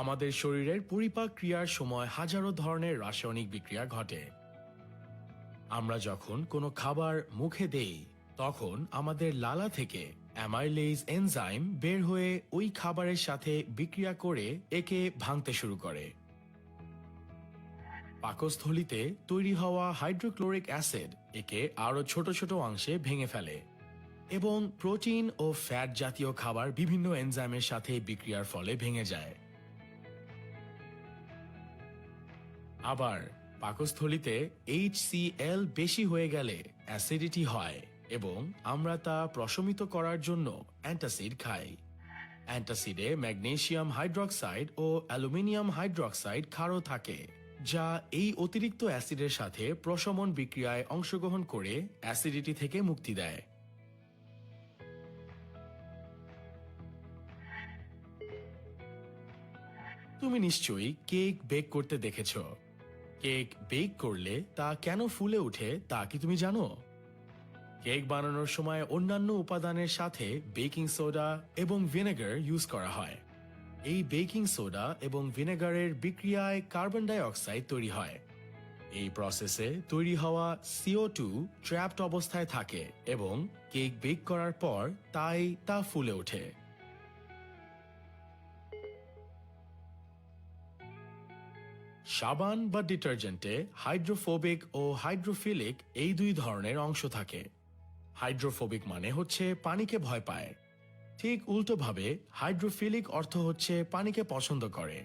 [SPEAKER 5] আমাদের শরীরের পরিপাক ক্রিয়ার সময় হাজারো ধরনের রাসায়নিক বিক্রিয়া ঘটে। আমরা যখন কোনো খাবার মুখে দেই, তখন আমাদের লালা থেকে অ্যামাইলেজ এনজাইম বের হয়ে ওই খাবারের সাথে বিক্রিয়া করে একে ভাঙতে শুরু করে। পাকস্থলীতে তৈরি হওয়া হাইড্রোক্লোরিক অ্যাসিড একে আরো ছোট ছোট অংশে ভেঙে ফেলে এবং প্রোটিন ও ফ্যাট জাতীয় খাবার বিভিন্ন এনজাইমের সাথে বিক্রিয়ার ফলে ভেঙে যায়। আবার পাকস্থলীতে HCl বেশি হয়ে গেলে অ্যাসিডিটি হয় এবং আমরা তা প্রশমিত করার জন্য অ্যান্টাসিড খাই। অ্যান্টাসিডে ম্যাগনেসিয়াম হাইড্রক্সাইড ও অ্যালুমিনিয়াম হাইড্রক্সাইড ক্ষারও থাকে, যা এই অতিরিক্ত অ্যাসিডের সাথে প্রশমন বিক্রিয়ায় অংশগ্রহণ করে অ্যাসিডিটি থেকে মুক্তি দেয়। তুমি নিশ্চয়ই কেক বেক করতে দেখেছো। কেক বেক করলে তা কেন ফুলে ওঠে তা কি তুমি জানো? কেক বানানোর সময় অন্যান্য উপাদানের সাথে বেকিং সোডা এবং ভিনেগার ইউজ করা হয়। এই বেকিং সোডা এবং ভিনেগারের বিক্রিয়ায় কার্বন ডাই অক্সাইড তৈরি হয়। এই প্রসেসে তৈরি হওয়া CO2 ট্র্যাপড অবস্থায় থাকে এবং কেক বেক করার পর তা ফুলে ওঠে। সাবান বা ডিটারজেন্টে হাইড্রোফোবিক ও হাইড্রোফিলিক এই দুই ধরনের অংশ থাকে। হাইড্রোফোবিক মানে হচ্ছে পানিকে ভয় পায়, ঠিক উল্টোভাবে হাইড্রোফিলিক অর্থ হচ্ছে পানিকে পছন্দ করে।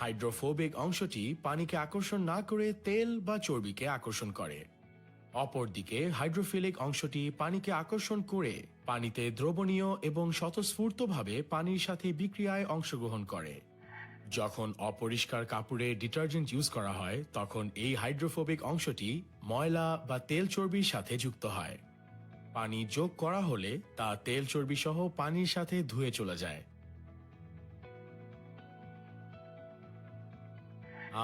[SPEAKER 5] হাইড্রোফোবিক অংশটি পানিকে আকর্ষণ না করে তেল বা চর্বিকে আকর্ষণ করে। অপরদিকে হাইড্রোফিলিক অংশটি পানিকে আকর্ষণ করে পানিতে দ্রবণীয় এবং স্বতঃস্ফূর্তভাবে পানির সাথে বিক্রিয়ায় অংশগ্রহণ করে। যখন অপরিষ্কার কাপড়ে ডিটারজেন্ট ইউজ করা হয় তখন এই হাইড্রোফোবিক অংশটি ময়লা বা তেল চর্বির সাথে যুক্ত হয়। পানি যোগ করা হলে তা তেল চর্বি সহ পানির সাথে ধুয়ে চলে যায়।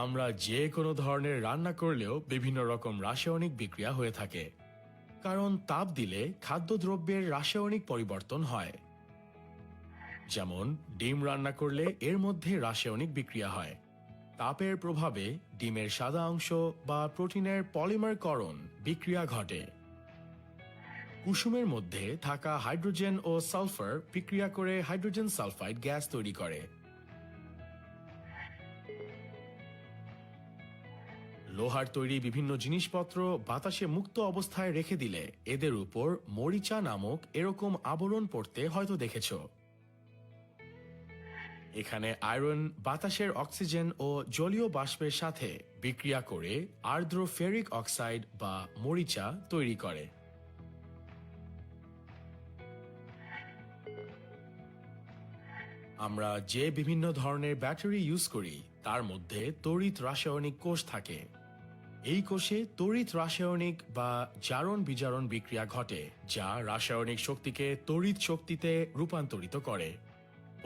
[SPEAKER 5] আমরা যে কোনো ধরনের রান্না করলেও বিভিন্ন রকম রাসায়নিক বিক্রিয়া হয়ে থাকে, কারণ তাপ দিলে খাদ্যদ্রব্যের রাসায়নিক পরিবর্তন হয়। যেমন ডিম রান্না করলে এর মধ্যে রাসায়নিক বিক্রিয়া হয়। তাপের প্রভাবে ডিমের সাদা অংশ বা প্রোটিনের পলিমারকরণ বিক্রিয়া ঘটে। কুসুমের মধ্যে থাকা হাইড্রোজেন ও সালফার বিক্রিয়া করে হাইড্রোজেন সালফাইড গ্যাস তৈরি করে। লোহার তৈরি বিভিন্ন জিনিসপত্র বাতাসে মুক্ত অবস্থায় রেখে দিলে এদের উপর মরিচা নামক এরকম আবরণ পড়তে হয়তো দেখেছ। এখানে আয়রন বাতাসের অক্সিজেন ও জলীয় বাষ্পের সাথে বিক্রিয়া করে আর্দ্র ফেরিক অক্সাইড বা মরিচা তৈরি করে। আমরা যে বিভিন্ন ধরনের ব্যাটারি ইউজ করি তার মধ্যে তড়িৎ রাসায়নিক কোষ থাকে। এই কোষে তড়িৎ রাসায়নিক বা জারণ বিজারণ বিক্রিয়া ঘটে, যা রাসায়নিক শক্তিকে তড়িৎ শক্তিতে রূপান্তরিত করে।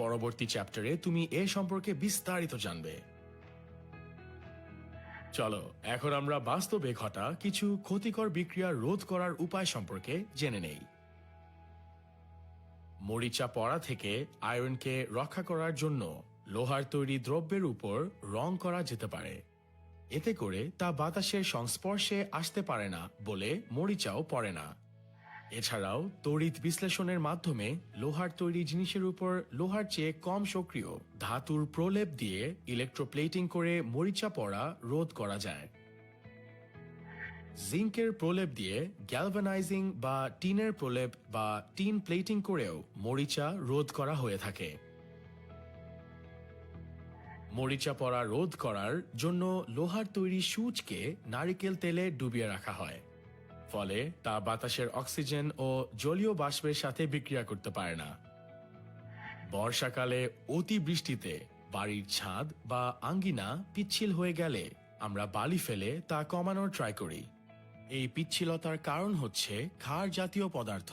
[SPEAKER 5] পরবর্তী চ্যাপ্টারে তুমি এ সম্পর্কে বিস্তারিত জানবে। চলো এখন আমরা বাস্তবে ঘটা কিছু ক্ষতিকর বিক্রিয়া রোধ করার উপায় সম্পর্কে জেনে নেই। মরিচা পড়া থেকে আয়রনকে রক্ষা করার জন্য লোহার তৈরি দ্রব্যের উপর রং করা যেতে পারে। এতে করে তা বাতাসের সংস্পর্শে আসতে পারে না বলে মরিচাও পড়ে না। এছাড়াও তড়িৎ বিশ্লেষণের মাধ্যমে লোহার তৈরি জিনিসের উপর লোহার চেয়ে কম সক্রিয় ধাতুর প্রলেপ দিয়ে ইলেকট্রোপ্লেটিং করে মরিচা পড়া রোধ করা যায়। জিঙ্কের প্রলেপ দিয়ে গ্যালভানাইজিং বা টিনের প্রলেপ বা টিন প্লেটিং করেও মরিচা রোধ করা হয়ে থাকে। মরিচা পড়া রোধ করার জন্য লোহার তৈরি সূচকে নারিকেল তেলে ডুবিয়ে রাখা হয়, ফলে তা বাতাসের অক্সিজেন ও জলীয় বাষ্পের সাথে বিক্রিয়া করতে পারে না। বর্ষাকালে অতি বৃষ্টিতে বাড়ির ছাদ বা আঙ্গিনা পিচ্ছিল হয়ে গেলে আমরা বালি ফেলে তা কমানোর ট্রাই করি। এই পিচ্ছিলতার কারণ হচ্ছে ক্ষার জাতীয় পদার্থ।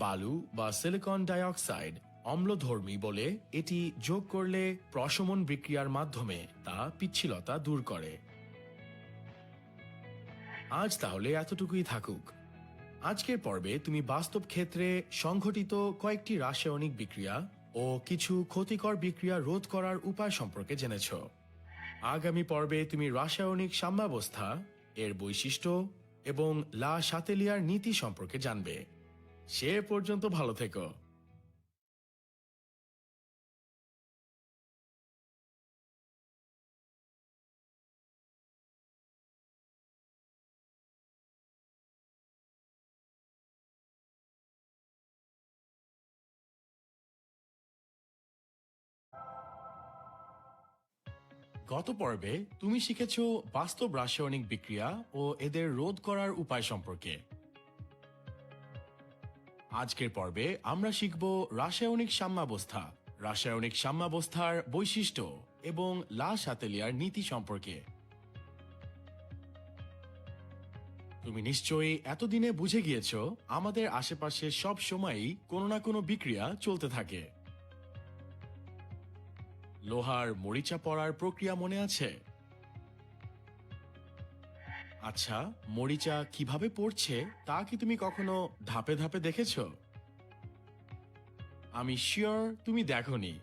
[SPEAKER 5] বালু বা সিলিকন ডাইঅক্সাইড অম্লধর্মী বলে এটি যোগ করলে প্রশমন বিক্রিয়ার মাধ্যমে তা পিচ্ছিলতা দূর করে। আজ তাহলে এতটুকুই থাকুক। আজকের পর্বে তুমি বাস্তব ক্ষেত্রে সংঘটিত কয়েকটি রাসায়নিক বিক্রিয়া ও কিছু ক্ষতিকর বিক্রিয়া রোধ করার উপায় সম্পর্কে জেনেছ। আগামী পর্বে তুমি রাসায়নিক সাম্যাবস্থা, এর বৈশিষ্ট্য এবং লা শাতেলিয়ার নীতি সম্পর্কে জানবে। সে পর্যন্ত ভালো থেকো। গত পর্বে তুমি শিখেছ বাস্তব রাসায়নিক বিক্রিয়া ও এদের রোধ করার উপায় সম্পর্কে। আজকের পর্বে আমরা শিখব রাসায়নিক সাম্যাবস্থা, রাসায়নিক সাম্যাবস্থার বৈশিষ্ট্য এবং লা শাতেলিয়ার নীতি সম্পর্কে। তুমি নিশ্চয়ই এতদিনে বুঝে গিয়েছ আমাদের আশেপাশে সব সময়ই কোনো না কোনো বিক্রিয়া চলতে থাকে। লোহার মরিচা পড়ার প্রক্রিয়া মনে আছে? আচ্ছা, মরিচা কিভাবে পড়ছে তা কি তুমি কখনো ধাপে ধাপে দেখেছো? আমি শিওর তুমি দেখোনি,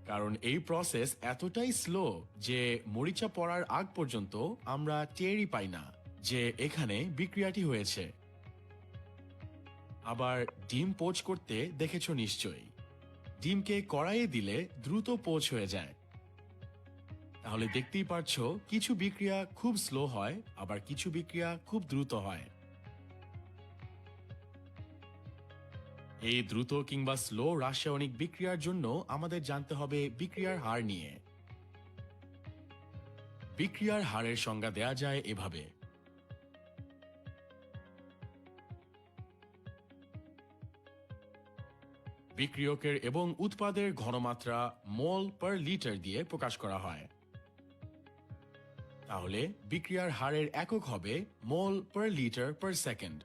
[SPEAKER 5] কারণ এই প্রসেস এতটাই স্লো যে মরিচা পড়ার আগ পর্যন্ত আমরা টেরই পাই না যে এখানে বিক্রিয়াটি হয়েছে। আবার ডিম পোচ করতে দেখেছো নিশ্চয়ই। ডিমকে কড়াইয়ে দিলে দ্রুত পোচ হয়ে যায়। তাহলে দেখতেই পারছো কিছু বিক্রিয়া খুব স্লো হয়, আবার কিছু বিক্রিয়া খুব দ্রুত হয়। এই দ্রুত কিংবা স্লো রাসায়নিক বিক্রিয়ার জন্য আমাদের জানতে হবে বিক্রিয়ার হার নিয়ে। বিক্রিয়ার হারের সংজ্ঞা দেয়া যায় এভাবে: বিক্রিয়কের এবং উৎপাদের ঘনমাত্রা মোল পার লিটার দিয়ে প্রকাশ করা হয়। তাহলে বিক্রিয়ার হারের একক হবে মোল পার লিটার পার সেকেন্ড।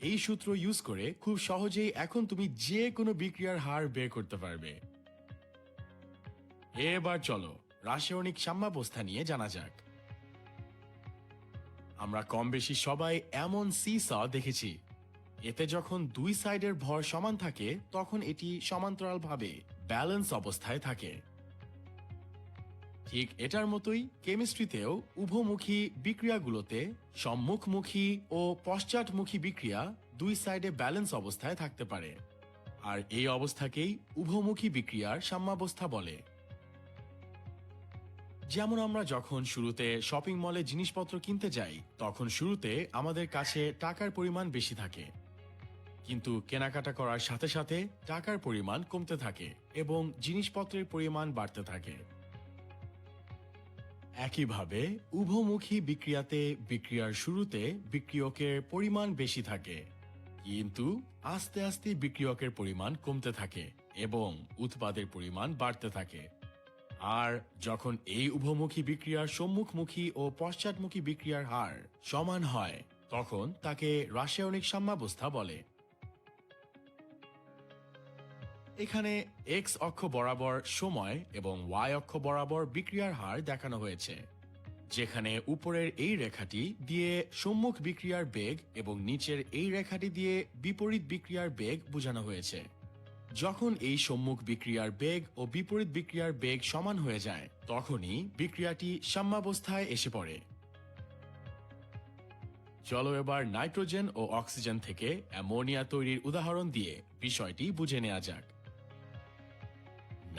[SPEAKER 5] এই সূত্র ইউজ করে খুব সহজেই এখন তুমি যে কোনো বিক্রিয়ার হার বের করতে পারবে। এবার চলো রাসায়নিক সাম্যাবস্থা নিয়ে জানা যাক। আমরা কম বেশি সবাই এমন সি-স দেখেছি। এতে যখন দুই সাইডের ভর সমান থাকে তখন এটি সমান্তরালভাবে ব্যালেন্স অবস্থায় থাকে। ঠিক এটার মতোই কেমিস্ট্রিতেও উভমুখী বিক্রিয়াগুলোতে সম্মুখমুখী ও পশ্চাৎমুখী বিক্রিয়া দুই সাইডে ব্যালেন্স অবস্থায় থাকতে পারে, আর এই অবস্থাকেই উভমুখী বিক্রিয়ার সাম্যাবস্থা বলে। যেমন আমরা যখন শুরুতে শপিং মলে জিনিসপত্র কিনতে যাই তখন শুরুতে আমাদের কাছে টাকার পরিমাণ বেশি থাকে, কিন্তু কেনাকাটা করার সাথে সাথে টাকার পরিমাণ কমতে থাকে এবং জিনিসপত্রের পরিমাণ বাড়তে থাকে। একইভাবে উভমুখী বিক্রিয়াতে বিক্রিয়ার শুরুতে বিক্রিয়কের পরিমাণ বেশি থাকে, কিন্তু আস্তে আস্তে বিক্রিয়কের পরিমাণ কমতে থাকে এবং উৎপাদের পরিমাণ বাড়তে থাকে। আর যখন এই উভমুখী বিক্রিয়ার সম্মুখমুখী ও পশ্চাৎমুখী বিক্রিয়ার হার সমান হয় তখন তাকে রাসায়নিক সাম্যাবস্থা বলে। এখানে এক্স অক্ষ বরাবর সময় এবং ওয়াই অক্ষ বরাবর বিক্রিয়ার হার দেখানো হয়েছে, যেখানে উপরের এই রেখাটি দিয়ে সম্মুখ বিক্রিয়ার বেগ এবং নিচের এই রেখাটি দিয়ে বিপরীত বিক্রিয়ার বেগ বোঝানো হয়েছে। যখন এই সম্মুখ বিক্রিয়ার বেগ ও বিপরীত বিক্রিয়ার বেগ সমান হয়ে যায় তখনই বিক্রিয়াটি সাম্যাবস্থায় এসে পড়ে। চলো এবার নাইট্রোজেন ও অক্সিজেন থেকে অ্যামোনিয়া তৈরির উদাহরণ দিয়ে বিষয়টি বুঝে নেওয়া যাক।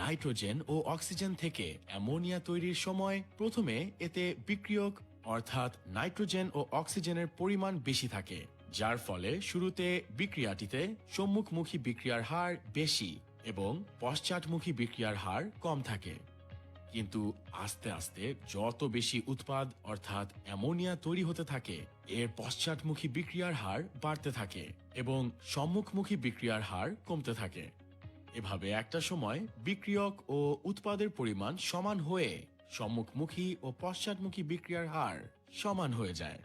[SPEAKER 5] নাইট্রোজেন ও অক্সিজেন থেকে অ্যামোনিয়া তৈরির সময় প্রথমে এতে বিক্রিয়ক অর্থাৎ নাইট্রোজেন ও অক্সিজেনের পরিমাণ বেশি থাকে, যার ফলে শুরুতে বিক্রিয়াটিতে সম্মুখমুখী বিক্রিয়ার হার বেশি এবং পশ্চাৎমুখী বিক্রিয়ার হার কম থাকে। কিন্তু আস্তে আস্তে যত বেশি উৎপাদ অর্থাৎ অ্যামোনিয়া তৈরি হতে থাকে এর পশ্চাৎমুখী বিক্রিয়ার হার বাড়তে থাকে এবং সম্মুখমুখী বিক্রিয়ার হার কমতে থাকে। এভাবে একটা সময় বিক্রিয়ক ও উৎপাদের পরিমাণ সমান হয়ে সম্মুখমুখী ও পশ্চাৎমুখী বিক্রিয়ার হার সমান হয়ে যায়,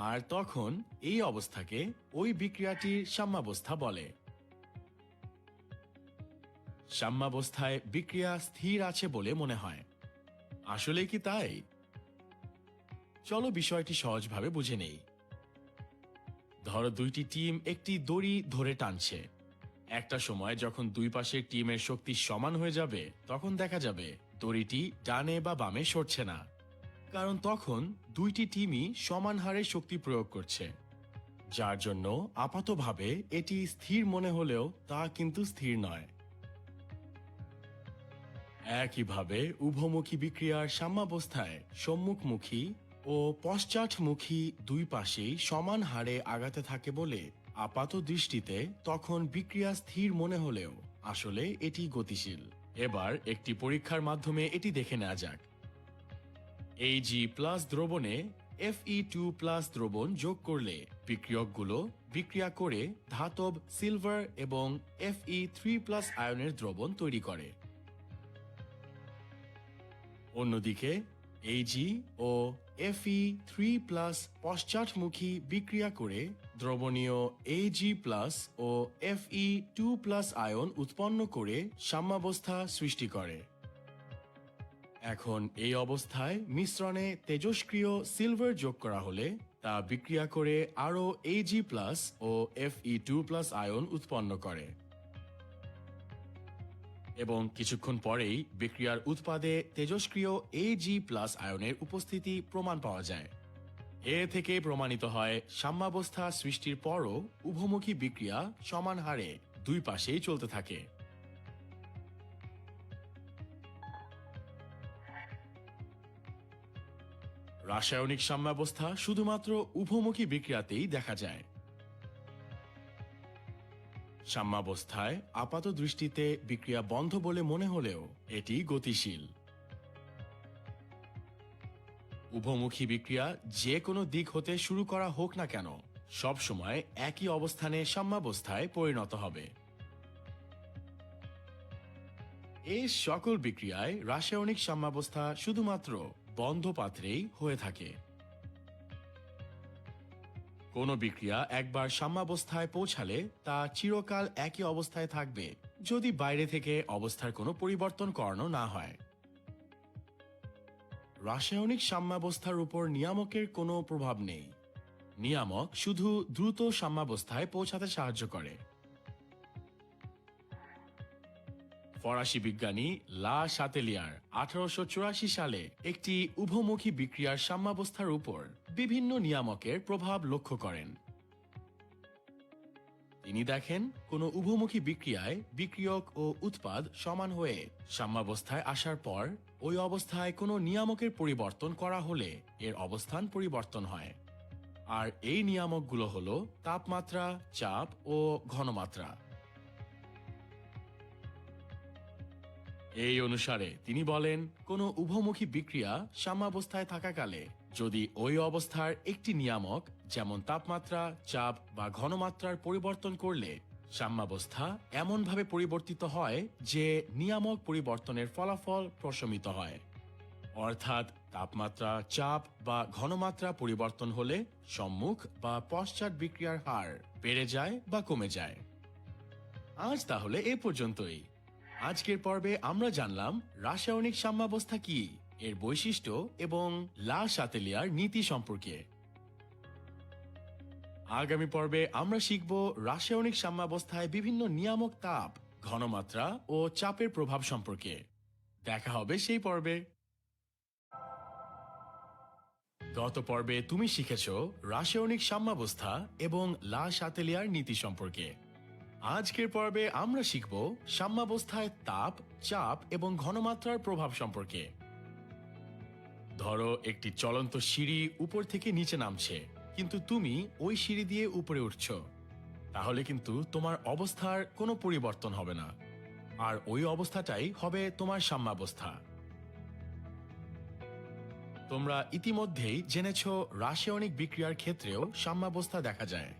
[SPEAKER 5] আর তখন এই অবস্থাকে ওই বিক্রিয়াটির সাম্যাবস্থা বলে। সাম্যাবস্থায় বিক্রিয়া স্থির আছে বলে মনে হয়। আসলে কি তাই? চলো বিষয়টি সহজভাবে বুঝে নেই। ধরো দুইটি টিম একটি দড়ি ধরে টানছে। একটা সময় যখন দুই পাশের টিমের শক্তি সমান হয়ে যাবে তখন দেখা যাবে দড়িটি ডানে বা বামে সরছে না, কারণ তখন দুইটি টিমই সমান হারে শক্তি প্রয়োগ করছে, যার জন্য আপাতভাবে এটি স্থির মনে হলেও তা কিন্তু স্থির নয়। একইভাবে উভমুখী বিক্রিয়ার সাম্যাবস্থায় সম্মুখমুখী ও পশ্চাৎমুখী দুই পাশেই সমান হারে আগাতে থাকে বলে আপাত দৃষ্টিতে তখন বিক্রিয়া স্থির মনে হলেও আসলে এটি গতিশীল। এবার একটি পরীক্ষার মাধ্যমে এটি দেখে নেওয়া যাক। Ag+ দ্রবণে Fe2+ দ্রবণ যোগ করলে বিক্রিয়কগুলো বিক্রিয়া করে ধাতব সিলভার এবং Fe3+ আয়নের দ্রবণ তৈরি করে। অন্যদিকে Ag ও Fe3+ পশ্চাৎমুখী বিক্রিয়া করে দ্রবণীয় Ag+ ও Fe2+ আয়ন উৎপন্ন করে সাম্যাবস্থা সৃষ্টি করে। এখন এই অবস্থায় মিশ্রণে তেজস্ক্রিয় সিলভার যোগ করা হলে তা বিক্রিয়া করে আরও Ag+ ও Fe2+ আয়ন উৎপন্ন করে এবং কিছুক্ষণ পরেই বিক্রিয়ার উৎপাদে তেজস্ক্রিয় Ag+ আয়নের উপস্থিতি প্রমাণ পাওয়া যায়। এ থেকে প্রমাণিত হয় সাম্যাবস্থা সৃষ্টির পরও উভমুখী বিক্রিয়া সমান হারে দুই পাশেই চলতে থাকে। রাসায়নিক সাম্যাবস্থা শুধুমাত্র উভমুখী বিক্রিয়াতেই দেখা যায়। সাম্যাবস্থায় আপাত দৃষ্টিতে বিক্রিয়া বন্ধ বলে মনে হলেও এটি গতিশীল। উভমুখী বিক্রিয়া যে কোনো দিক হতে শুরু করা হোক না কেন, সবসময় একই অবস্থানে সাম্যাবস্থায় পরিণত হবে। এই সকল বিক্রিয়ায় রাসায়নিক সাম্যাবস্থা শুধুমাত্র বন্ধ পাত্রেই হয়ে থাকে। কোনো বিক্রিয়া একবার সাম্যাবস্থায় পৌঁছালে তা চিরকাল একই অবস্থায় থাকবে যদি বাইরে থেকে অবস্থার কোনো পরিবর্তন করানো না হয়। রাসায়নিক সাম্যাবস্থার উপর নিয়ামকের কোনো প্রভাব নেই। নিয়ামক শুধু দ্রুত সাম্যাবস্থায় পৌঁছাতে সাহায্য করে। ফরাসি বিজ্ঞানী লা শাতেলিয়ার 1884 সালে একটি উভমুখী বিক্রিয়ার সাম্যাবস্থার উপর বিভিন্ন নিয়ামকের প্রভাব লক্ষ্য করেন। তিনি দেখেন কোন উভমুখী বিক্রিয়ায় বিক্রিয়ক ও উৎপাদ সমান হয়ে সাম্যাবস্থায় আসার পর ওই অবস্থায় কোনো নিয়ামকের পরিবর্তন করা হলে এর অবস্থান পরিবর্তন হয়। আর এই নিয়ামকগুলো হলো তাপমাত্রা, চাপ ও ঘনমাত্রা। এই অনুসারে তিনি বলেন কোনো উভমুখী বিক্রিয়া সাম্যাবস্থায় থাকাকালে যদি ওই অবস্থার একটি নিয়ামক যেমন তাপমাত্রা, চাপ বা ঘনমাত্রার পরিবর্তন করলে সাম্যাবস্থা এমনভাবে পরিবর্তিত হয় যে নিয়ামক পরিবর্তনের ফলাফল প্রশমিত হয়। অর্থাৎ তাপমাত্রা, চাপ বা ঘনমাত্রা পরিবর্তন হলে সম্মুখ বা পশ্চাৎ বিক্রিয়ার হার বেড়ে যায় বা কমে যায়। আজ তাহলে এ পর্যন্তই। আজকের পর্বে আমরা জানলাম রাসায়নিক সাম্যাবস্থা কি, এর বৈশিষ্ট্য এবং লা শাতেলিয়ার নীতি সম্পর্কে। আগামী পর্বে আমরা শিখব রাসায়নিক সাম্যাবস্থায় বিভিন্ন নিয়ামক তাপ, ঘনমাত্রা ও চাপের প্রভাব সম্পর্কে। দেখা হবে সেই পর্বে। গত পর্বে তুমি শিখেছ রাসায়নিক সাম্যাবস্থা এবং লা শাতেলিয়ার নীতি সম্পর্কে। আজকের পর্বে আমরা শিখব সাম্যাবস্থায় তাপ, চাপ এবং ঘনমাত্রার প্রভাব সম্পর্কে। ধরো একটি চলন্ত সিঁড়ি উপর থেকে নিচে নামছে, কিন্তু তুমি ওই সিঁড়ি দিয়ে উপরে উঠছ, তাহলে কিন্তু তোমার অবস্থার কোনো পরিবর্তন হবে না, আর ওই অবস্থাটাই হবে তোমার সাম্যাবস্থা। তোমরা ইতিমধ্যেই জেনেছ রাসায়নিক বিক্রিয়ার ক্ষেত্রেও সাম্যাবস্থা দেখা যায়,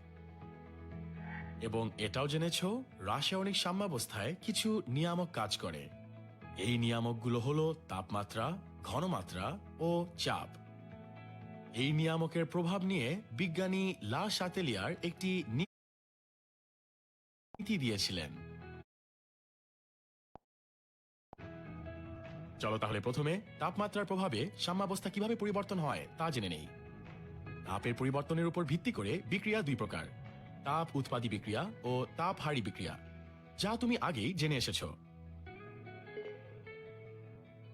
[SPEAKER 5] এবং এটাও জেনেছ রাসায়নিক সাম্যাবস্থায় কিছু নিয়ামক কাজ করে। এই নিয়ামকগুলো হলো তাপমাত্রা, ঘনমাত্রা ও চাপ। এই নিয়ামকের প্রভাব নিয়ে বিজ্ঞানী লা শাতেলিয়ার একটি নীতি দিয়েছিলেন। চলো তাহলে প্রথমে তাপমাত্রার প্রভাবে সাম্যাবস্থা কিভাবে পরিবর্তন হয় তা জেনে নেই। তাপের পরিবর্তনের উপর ভিত্তি করে বিক্রিয়া দুই প্রকার: তাপ উৎপাদী বিক্রিয়া ও তাপহারী বিক্রিয়া, যা তুমি আগেই জেনে এসেছ।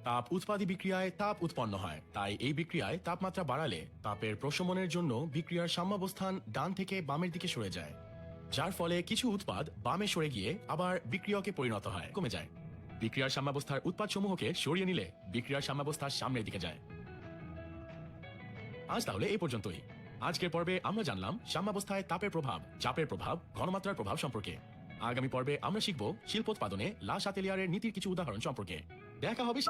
[SPEAKER 5] তাপ উৎপাদী বিক্রিয়ায় তাপ উৎপন্ন হয়, তাই এই বিক্রিয়ায় তাপমাত্রা বাড়ালে তাপের প্রশমনের জন্য বিক্রিয়ার সাম্যাবস্থান ডান থেকে বামের দিকে সরে যায়, যার ফলে কিছু উৎপাদ বামে সরে গিয়ে আবার বিক্রিয়কে পরিণত হয়, কমে যায়। বিক্রিয়ার সাম্যাবস্থার উৎপাদ সমূহকে সরিয়ে নিলে বিক্রিয়ার সাম্যাবস্থা সামনের দিকে যায়। আজ তাহলে এই পর্যন্তই। আজকের পর্বে আমরা জানলাম সাম্যাবস্থায় তাপের প্রভাব, চাপের প্রভাব, ঘনমাত্রার প্রভাব সম্পর্কে। আগামী পর্বে আমরা শিখব শিল্পোৎপাদনে লা শাতেলিয়ারের নীতির কিছু উদাহরণ সম্পর্কে। দেখা হবে।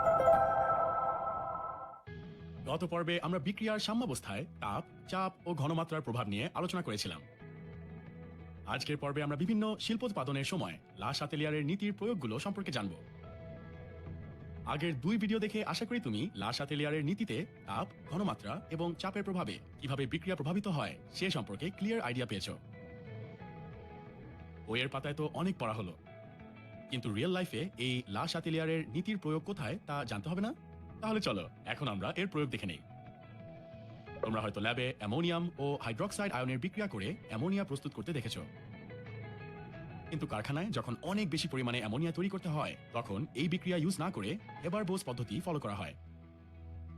[SPEAKER 5] গত পর্বে আমরা বিক্রিয়ার সাম্যাবস্থায় তাপ, চাপ ও ঘনমাত্রার প্রভাব নিয়ে আলোচনা করেছিলাম। আজকের পর্বে আমরা বিভিন্ন শিল্পোৎপাদনের সময় লা শাতেলিয়ারের নীতির প্রয়োগগুলো সম্পর্কে জানব। আগের দুই ভিডিও দেখে আশা করি তুমি লা শাতেলিয়ারের নীতিতে তাপ, ঘনমাত্রা এবং চাপের প্রভাবে কিভাবে বিক্রিয়া প্রভাবিত হয় সে সম্পর্কে ক্লিয়ার আইডিয়া পেয়েছ। বইয়ের পাতায় তো অনেক পড়া হলো, কিন্তু রিয়েল লাইফে এই লা শাতেলিয়ারের নীতির প্রয়োগ কোথায় তা জানতে হবে না? তাহলে চলো এখন আমরা এর প্রয়োগ দেখে নেই। তোমরা হয়তো ল্যাবে অ্যামোনিয়াম ও হাইড্রক্সাইড আয়নের বিক্রিয়া করে অ্যামোনিয়া প্রস্তুত করতে দেখেছো। কিন্তু কারখানায় যখন অনেক বেশি পরিমাণে অ্যামোনিয়া তৈরি করতে হয়, তখন এই বিক্রিয়া ইউজ না করে হেবার-বোস পদ্ধতি ফলো করা হয়।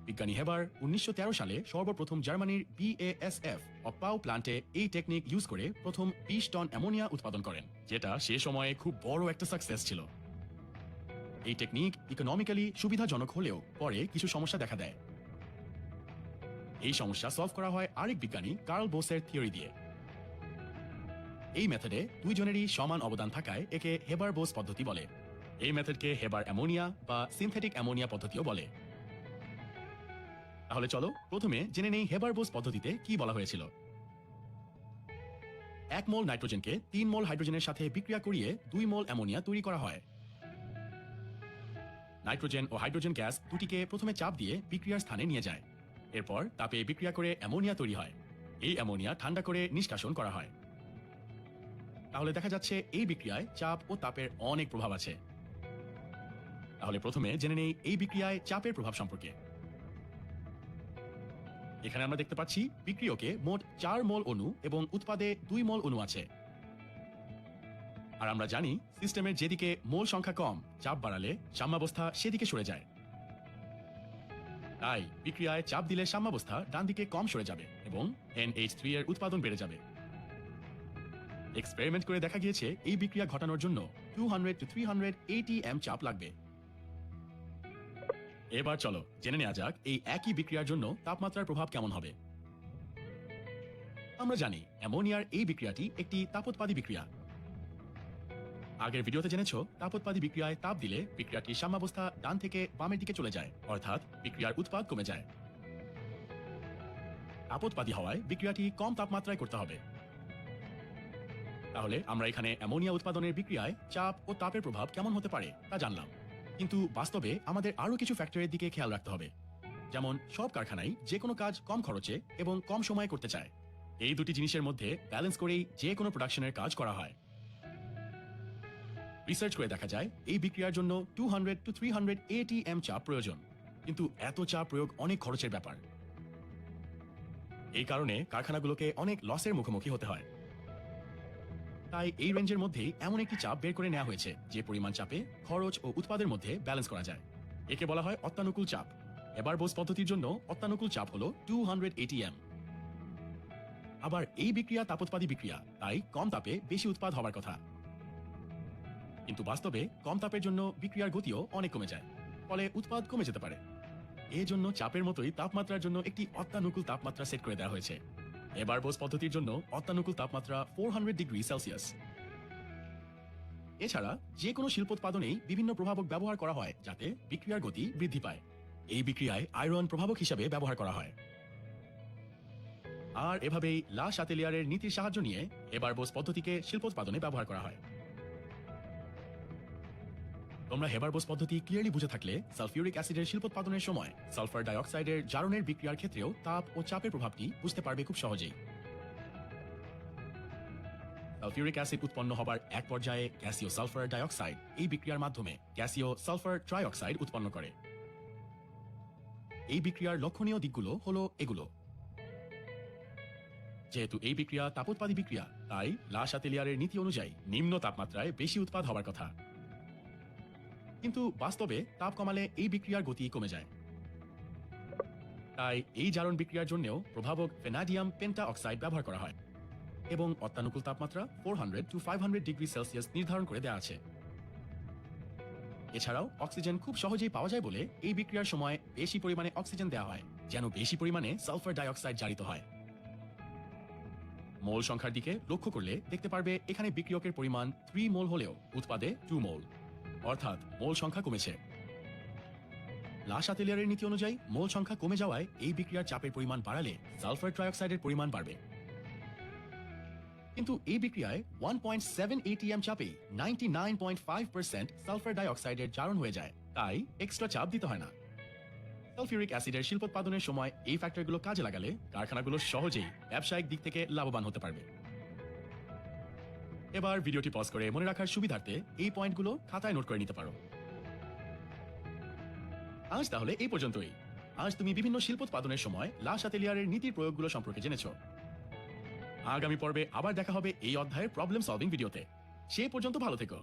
[SPEAKER 5] বিজ্ঞানী হেবার 1913 সালে সর্বপ্রথম জার্মানির BASF অপাউ প্ল্যান্টে এই টেকনিক ইউজ করে প্রথম 20 টন অ্যামোনিয়া উৎপাদন করেন, যেটা সে সময়ে খুব বড় একটা সাকসেস ছিল। এই টেকনিক ইকোনমিক্যালি সুবিধাজনক হলেও পরে কিছু সমস্যা দেখা দেয়। এই সমস্যা সলভ করা হয় আরেক বিজ্ঞানী কার্ল বোসের থিওরি দিয়ে। এই মেথডে দুইজনেরই সমান অবদান থাকায় একে হেবার-বোস পদ্ধতি বলে। এই মেথডকে হেবার অ্যামোনিয়া বা সিনথেটিক অ্যামোনিয়া পদ্ধতিও বলে। তাহলে চলো প্রথমে জেনে নেই হেবার-বোস পদ্ধতিতে কি বলা হয়েছিল। 1 মোল নাইট্রোজেনকে 3 মোল হাইড্রোজেনের সাথে বিক্রিয়া করিয়ে 2 মোল অ্যামোনিয়া তৈরি করা হয়। নাইট্রোজেন ও হাইড্রোজেন গ্যাস দুটিকে প্রথমে চাপ দিয়ে বিক্রিয়ার স্থানে নিয়ে যায়। এরপর তাপে বিক্রিয়া করে অ্যামোনিয়া তৈরি হয়। এই অ্যামোনিয়া ঠান্ডা করে নিষ্কাশন করা হয়। তাহলে দেখা যাচ্ছে এই বিক্রিয়ায় চাপ ও তাপের অনেক প্রভাব আছে। তাহলে প্রথমে জেনে নেই এই বিক্রিয়ায় চাপের প্রভাব সম্পর্কে। এখানে আমরা দেখতে পাচ্ছি বিক্রিয়কে মোট 4 মোল অণু এবং উৎপাদে 2 মোল অণু আছে। আর আমরা জানি সিস্টেমের যেদিকে মোল সংখ্যা কম, চাপ বাড়ালে সাম্যাবস্থা সেদিকে সরে যায়। তাই বিক্রিয়ায় চাপ দিলে সাম্যাবস্থা ডান দিকে কম সরে যাবে এবং NH3 এর উৎপাদন বেড়ে যাবে। এক্সপেরিমেন্ট করে দেখা গিয়েছে এই বিক্রিয়া ঘটানোর জন্য 200 to 300 ATM চাপ লাগবে। এবার চলো জেনে নেওয়া যাক এই একই বিক্রিয়ার জন্য তাপমাত্রার প্রভাব কেমন হবে। আমরা জানি অ্যামোনিয়ার এই বিক্রিয়াটি একটি তাপোৎপাদী বিক্রিয়া। আগের ভিডিওতে জেনেছো তাপোৎপাদী বিক্রিয়ায় তাপ দিলে বিক্রিয়াটি সাম্যাবস্থা ডান থেকে বামের দিকে চলে যায়, অর্থাৎ বিক্রিয়ার উৎপাদ কমে যায়। তাপোৎপাদী হওয়ায় বিক্রিয়াটি কম তাপমাত্রায় করতে হবে। তাহলে আমরা এখানে অ্যামোনিয়া উৎপাদনের বিক্রিয়ায় চাপ ও তাপের প্রভাব কেমন হতে পারে তা জানলাম। কিন্তু বাস্তবে আমাদের আরো কিছু ফ্যাক্টরের দিকে খেয়াল রাখতে হবে। যেমন সব কারখানাই যে কোনো কাজ কম খরচে এবং কম সময়ে করতে চায়। এই দুটি জিনিসের মধ্যে ব্যালেন্স করেই যে কোনো প্রোডাকশনের কাজ করা হয়। রিসার্চ করে দেখা যায় এই বিক্রিয়ার জন্য 200 to 300 ATM চাপ প্রয়োজন, কিন্তু এত চাপ প্রয়োগ অনেক খরচের ব্যাপার। এই কারণে কারখানাগুলোকে অনেক লসের মুখোমুখি হতে হয়। তাই এই রেঞ্জের মধ্যেই এমন একটি চাপ বের করে নেওয়া হয়েছে যে পরিমাণ চাপে খরচ ও উৎপাদের মধ্যে ব্যালেন্স করা যায়। একে বলা হয় অত্যানুকূল চাপ। হেবার-বোস পদ্ধতির জন্য অত্যানুকূল চাপ হলো 200 ATM। আবার এই বিক্রিয়া তাপোৎপাদী বিক্রিয়া, তাই কম তাপে বেশি উৎপাদ হবার কথা। কিন্তু বাস্তবে কম তাপের জন্য বিক্রিয়ার গতিও অনেক কমে যায়, ফলে উৎপাদ কমে যেতে পারে। এই জন্য চাপের মতোই তাপমাত্রার জন্য একটি অত্যানুকূল তাপমাত্রা সেট করে দেওয়া হয়েছে। হেবার-বোস পদ্ধতির জন্য অত্যানুকূল তাপমাত্রা 400 ডিগ্রি সেলসিয়াস। এছাড়া যে কোনো শিল্পোৎপাদনেই বিভিন্ন প্রভাবক ব্যবহার করা হয় যাতে বিক্রিয়ার গতি বৃদ্ধি পায়। এই বিক্রিয়ায় আয়রন প্রভাবক হিসাবে ব্যবহার করা হয়। আর এভাবেই লা শাতেলিয়ারের নীতির সাহায্য নিয়ে হেবার-বোস পদ্ধতিকে শিল্পোৎপাদনে ব্যবহার করা হয়। তোমরা হেবার-বোস পদ্ধতি ক্লিয়ারলি বুঝে থাকলে সালফিউরিক অ্যাসিডের শিল্পোৎপাদনের সময় সালফার ডাইঅক্সাইডের জারণের বিক্রিয়ার ক্ষেত্রেও তাপ ও চাপের প্রভাবটি বুঝতে পারবে খুব সহজেই। সালফিউরিক অ্যাসিড উৎপন্ন হবার এক পর্যায়ে গ্যাসীয় সালফার ডাইঅক্সাইড এই বিক্রিয়ার মাধ্যমে গ্যাসীয় সালফার ট্রাইঅক্সাইড উৎপন্ন করে। এই বিক্রিয়ার লক্ষণীয় দিকগুলো হলো এগুলো। যেহেতু এই বিক্রিয়া তাপোৎপাদী বিক্রিয়া, তাই লা শাতেলিয়ারের নীতি অনুযায়ী নিম্ন তাপমাত্রায় বেশি উৎপাদ হবার কথা। কিন্তু বাস্তবে তাপ কমালে এই বিক্রিয়ার গতি কমে যায়। তাই এই জারণ বিক্রিয়ার জন্যও প্রভাবক ভ্যানাডিয়াম পেন্টা অক্সাইড ব্যবহার করা হয় এবং অত্যানুকূল তাপমাত্রা 400 to 500 ডিগ্রি সেলসিয়াস নির্ধারণ করে দেওয়া আছে। এছাড়াও অক্সিজেন খুব সহজেই পাওয়া যায় বলে এই বিক্রিয়ার সময় বেশি পরিমাণে অক্সিজেন দেওয়া হয়, যেন বেশি পরিমাণে সালফার ডাইঅক্সাইড জারিত হয়। মোল সংখ্যার দিকে লক্ষ্য করলে দেখতে পারবে এখানে বিক্রিয়কের পরিমাণ 3 মোল হলেও উৎপাদে 2 মোল, অর্থাৎ মোল সংখ্যা কমেছে। লা শাতেলিয়ারের নীতি অনুযায়ী মোল সংখ্যা কমে যাওয়ায় এই বিক্রিয়ার চাপের পরিমাণ বাড়ালে সালফার ট্রাইঅক্সাইডের পরিমাণ বাড়বে। কিন্তু এই বিক্রিয়ায় 1.7 ATM চাপে 99.5% সালফার ডাইঅক্সাইডের জারণ হয়ে যায়, তাই এক্সট্রা চাপ দিতে হয় না। সালফিউরিক অ্যাসিডের শিল্পোৎপাদনের সময় এই ফ্যাক্টরগুলো কাজে লাগালে কারখানাগুলো সহজেই ব্যবসায়িক দিক থেকে লাভবান হতে পারবে। এবার ভিডিওটি পজ করে মনে রাখার সুবিধার্থে এই পয়েন্টগুলো খাতায় নোট করে নিতে পারো। আজ তাহলে এই পর্যন্তই। আজ তুমি বিভিন্ন শিল্পোৎপাদনের সময় লা শাতেলিয়ারের নীতির প্রয়োগগুলো সম্পর্কে জেনেছো। আগামী পর্বে আবার দেখা হবে এই অধ্যায়ের প্রবলেম সলভিং ভিডিওতে। সেই পর্যন্ত ভালো থেকো।